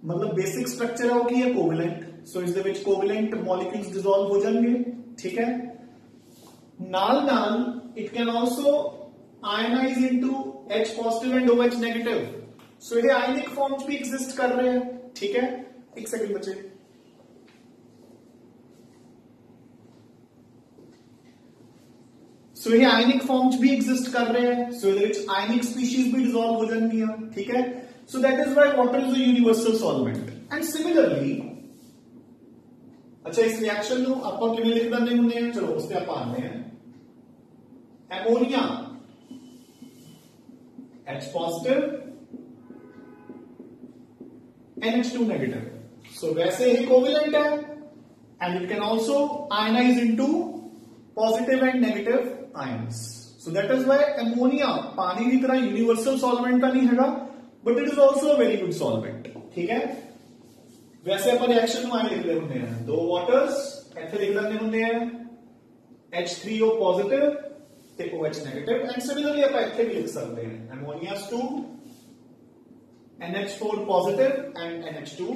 मतलब बेसिक स्ट्रक्चर है वो की है कोवैलेंट। सो इस दे विच कोवैलेंट मॉलिक्यूल्स डिसॉल्व हो जाएंगे, ठीक है। नाल नाल it can also ionise into H positive and OH negative. So ये आयनिक फॉर्म भी एग्जिस्ट कर रहे हैं, ठीक है। एक सेकंड बच्चे, सो ये आयनिक फॉर्म्स भी एग्जिस्ट कर रहे हैं। सो ਇਹਦੇ ਵਿੱਚ आयनिक स्पीशीज भी डिसॉल्व हो जाएंगी, ठीक है। सो that is why water is a universal solvent. And similarly, अच्छा इस रिएक्शन ਨੂੰ ਆਪਾਂ ਕਿਵੇਂ ਲਿਖ ਦਿੰਦੇ ਹੁੰਦੇ ਆ, ਚਲੋ ਉਸ ਤੇ ਆਪਾਂ ਆਉਂਦੇ ਆ। Ammonia H positive NH2 negative. So वैसे ही कोवैलेंट है and it can also ionise into positive and negative ions. So that is why ammonia पानी की तरह यूनिवर्सल सॉल्वेंट का नहीं हैगा, but it is also a very good solvent, ठीक है। वैसे अपन रिएक्शन में लिखते होंगे हैं 2 वाटर्स, ऐसे लिख देते होंगे हैं H3O पॉजिटिव ते OH नेगेटिव। एंड सिमिलरली आप ऐसे भी लिख सकते हैं ammonia 2 NH4 positive and NH2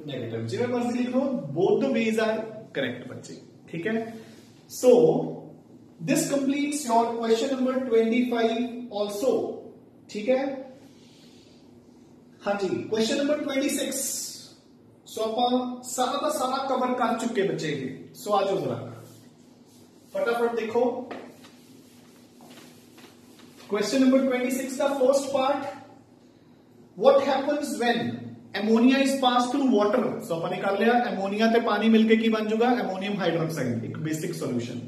negative. जिਵੇਂ मर्जी लिख लो, both the ways are correct बच्चे, ठीक है। So this completes your question number 25 also, ठीक है। हाँ जी, क्वेश्चन नंबर 26। सो आप सारा का सारा कवर कर चुके बच्चे। सो आ जाओ जरा फटाफट देखो क्वेश्चन नंबर 26 का first part, what happens when ammonia is pass through water. So अपन ने कर लिया अमोनिया ते पानी मिलके की बन जाएगा अमोनियम हाइड्रोक्साइड, एक basic solution.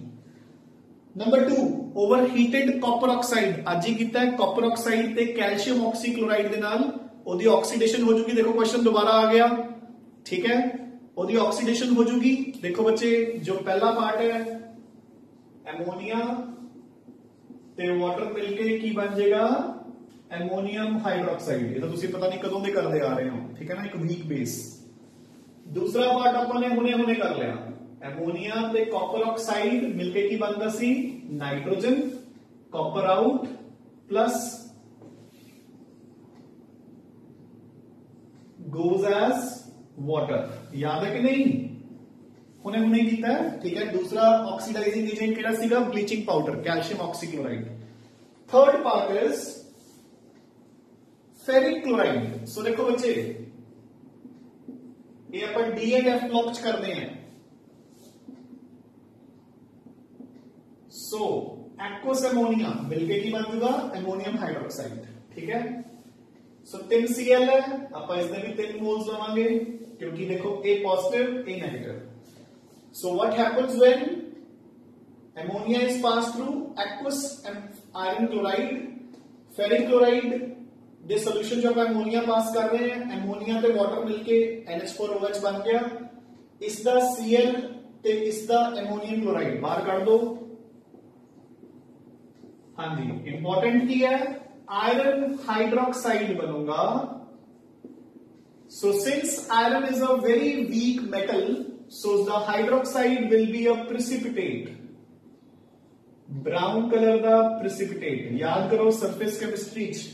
Number 2, overheated copper oxide. आज ही किया है कॉपर ऑक्साइड ते कैल्शियम ऑक्सीक्लोराइड दे नाल ओदी ऑक्सीडेशन हो जाएगी। देखो क्वेश्चन दोबारा आ गया, ठीक है। ओदी ऑक्सीडेशन हो जाएगी। देखो बच्चे, जो पहला पार्ट है अमोनिया ते वाटर मिलके की बन जाएगा एमोनियम हाइड्रोक्साइड, ये तो तुसी पता नहीं कदों दे करदे आ रहे हो, ठीक है ना, एक वीक बेस। दूसरा पार्ट अपने हुने हुने कर लिया, एमोनिया ते कॉपर ऑक्साइड मिलके की बनता सी nitrogen, copper out plus goes as water, याद है कि नहीं, हुने हुने कीता है, ठीक है। दूसरा ऑक्सीडाइजिंग एजेंट केड़ा सीगा, bleaching powder, calcium oxychloride. Third part is ferric chloride. So देखो बच्चे, ये अपन डी एंड एफ ब्लॉक च करते हैं। सो एक्वस एमोनिया मिलके की बन जाएगा एमोनियम हाइड्रोक्साइड, ठीक है। सो 3Cl है, आप इसमें भी 3 मोल्स लवांगे क्योंकि देखो A positive A negative. So what happens when ammonia is passed through aqueous iron chloride, ferric chloride ਦੇ ਸੋਲੂਸ਼ਨ जो आप एमोनिया पास कर रहे हैं, एमोनिया ਤੇ वाटर मिलके NH4OH बन गया, इसका Cl ਤੇ इसका एमोनियम क्लोराइड बाहर कर दो। हाँ जी, इंपॉर्टेंट की है, आयरन हाइड्रोक्साइड बनूंगा। So since iron is a very weak metal, so the hydroxide will be a precipitate, brown colour का प्रिसिपिटेट। याद करो सरफेस केमिस्ट्री च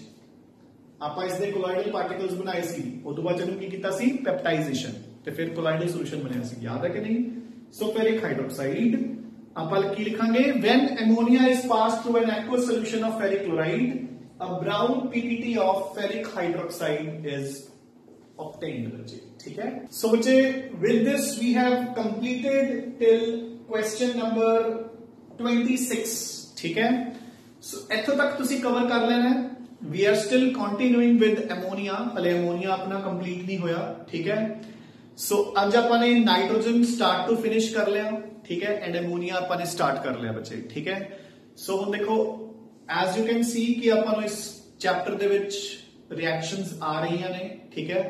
ਆਪਾਂ ਇਸ ਦੇ ਕੋਲਾਇਡਲ ਪਾਰਟੀਕल्स ਬਣਾਏ ਸੀ, ਉਸ ਤੋਂ ਬਾਅਦ ਇਹਨੂੰ ਕੀ ਕੀਤਾ ਸੀ, ਪੈਪਟਾਈਜੇਸ਼ਨ, ਤੇ ਫਿਰ ਕੋਲਾਇਡਲ ਸੋਲੂਸ਼ਨ ਬਣਿਆ ਸੀ, ਯਾਦ ਹੈ ਕਿ ਨਹੀਂ। ਸੋ ਫੈਰਿਕ ਹਾਈਡਰੋਕਸਾਈਡ ਆਪਾਂ ਕੀ ਲਿਖਾਂਗੇ, when ammonia is passed through an aqueous solution of ferric chloride, a brown PTT of ferric hydroxide is obtained, बच्चे, ठीक है। So बच्चे, with this we have completed till question number 26, ठीक है। So ਇੱਥੋਂ ਤੱਕ ਤੁਸੀਂ ਕਵਰ ਕਰ ਲੈਣਾ ਹੈ। We are still continuing with ammonia, हले ammonia अपना कंप्लीट नहीं होया, ठीक है। सो आज अपन ने नाइट्रोजन स्टार्ट टू फिनिश कर लिया, ठीक है, एंड ammonia अपन ने स्टार्ट कर लिया बच्चे, ठीक है। सो हुण देखो, एज यू कैन सी कि अपन इस चैप्टर दे विच रिएक्शंस आ रही ने, ठीक है,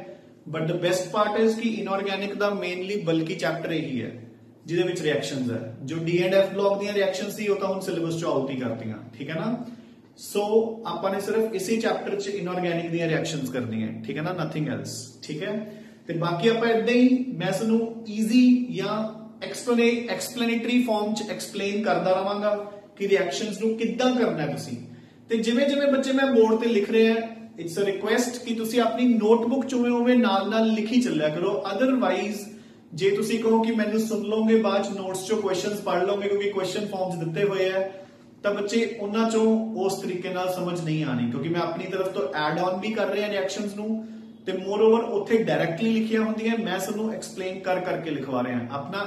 but the best part is कि इनऑर्गेनिक दा मेनली बल्कि चैप्टर यही है जिहदे विच रिएक्शंस है। जो डी एंड एफ ब्लॉक दी रिएक्शंस सी, वो तो हुण सिलेबस चो आउट ही करतीआं, ठीक है ना। सो आपने सिर्फ इसी चैप्टर च इनऑर्गेनिक दी रिएक्शंस करनी है, ठीक है ना, नथिंग एल्स, ठीक है। ते बाकी आप इदां ही मैं तुहानू ईजी या एक्सप्लेनेटरी फॉर्म च एक्सप्लेन करदा रहांगा कि रिएक्शंस नू किद्दां करना है तुसीं। ते जिवें जिवें बच्चे मैं बोर्ड ते लिख रहे हैं, इट्स अ रिक्वेस्ट कि तुसीं अपनी नोटबुक च उवें नाल लिखी चलिया करो। अदरवाइज जे तुसीं कहो कि मैनू सुन लोगे, बाद च नोट्स चो क्वेश्चंस पढ़ लोगे क्योंकि क्वेश्चन फॉर्म्स दिते हुए है, तो बच्चे उन्हां चों उस तरीके नाल समझ नहीं आनी, क्योंकि मैं अपनी तरफ तो एड ऑन भी कर रहे हैं रिएक्शंस नू, ते मोर ओवर उत्थे डायरेक्टली लिखिया होंदियां, मैं सानू एक्सप्लेन कर करके लिखवा रहे हैं। अपना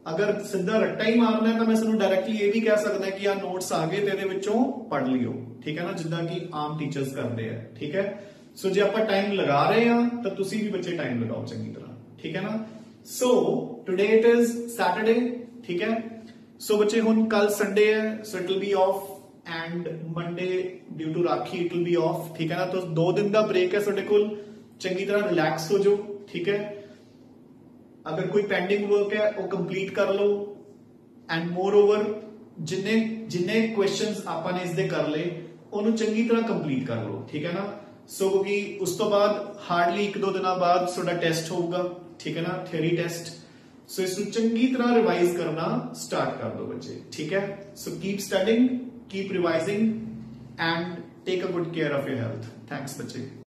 अगर सीधा रट्टा ही मारना है तो मैं सानू डायरेक्टली ये भी कह सकदा कि आ नोट्स आ गए ते इहदे विचों पढ़ लियो, ठीक है ना, जिद्दां कि आम टीचर्स करते हैं, ठीक है। सो जे आपां टाइम लगा रहे हैं तो तुसीं भी बच्चे टाइम लगाओ चंगी तरह, ठीक है ना। So today it is Saturday, ठीक है। सो बच्चे हुण कल संडे है, so it will be off and Monday due to Rakhi it will be off, ठीक है ना। तो 2 दिन का ब्रेक है तुहाडे कोल, चंगी तरह रिलैक्स हो जाओ, ठीक है। अगर कोई पेंडिंग वर्क है वो कंप्लीट कर लो, एंड मोर ओवर जिन्ने क्वेश्चंस आपने इसदे कर ले उन्होंने चंगी तरह कंप्लीट कर लो, ठीक है ना। सो क्योंकि उस तो बाद हार्डली 1-2 दिन बाद तुहाडा टेस्ट होगा, ठीक है ना, थ्योरी टेस्ट। सो इसको चंगी तरह रिवाइज करना स्टार्ट कर दो बच्चे, ठीक है। So keep studying, keep revising and take a good care of your health. Thanks बच्चे।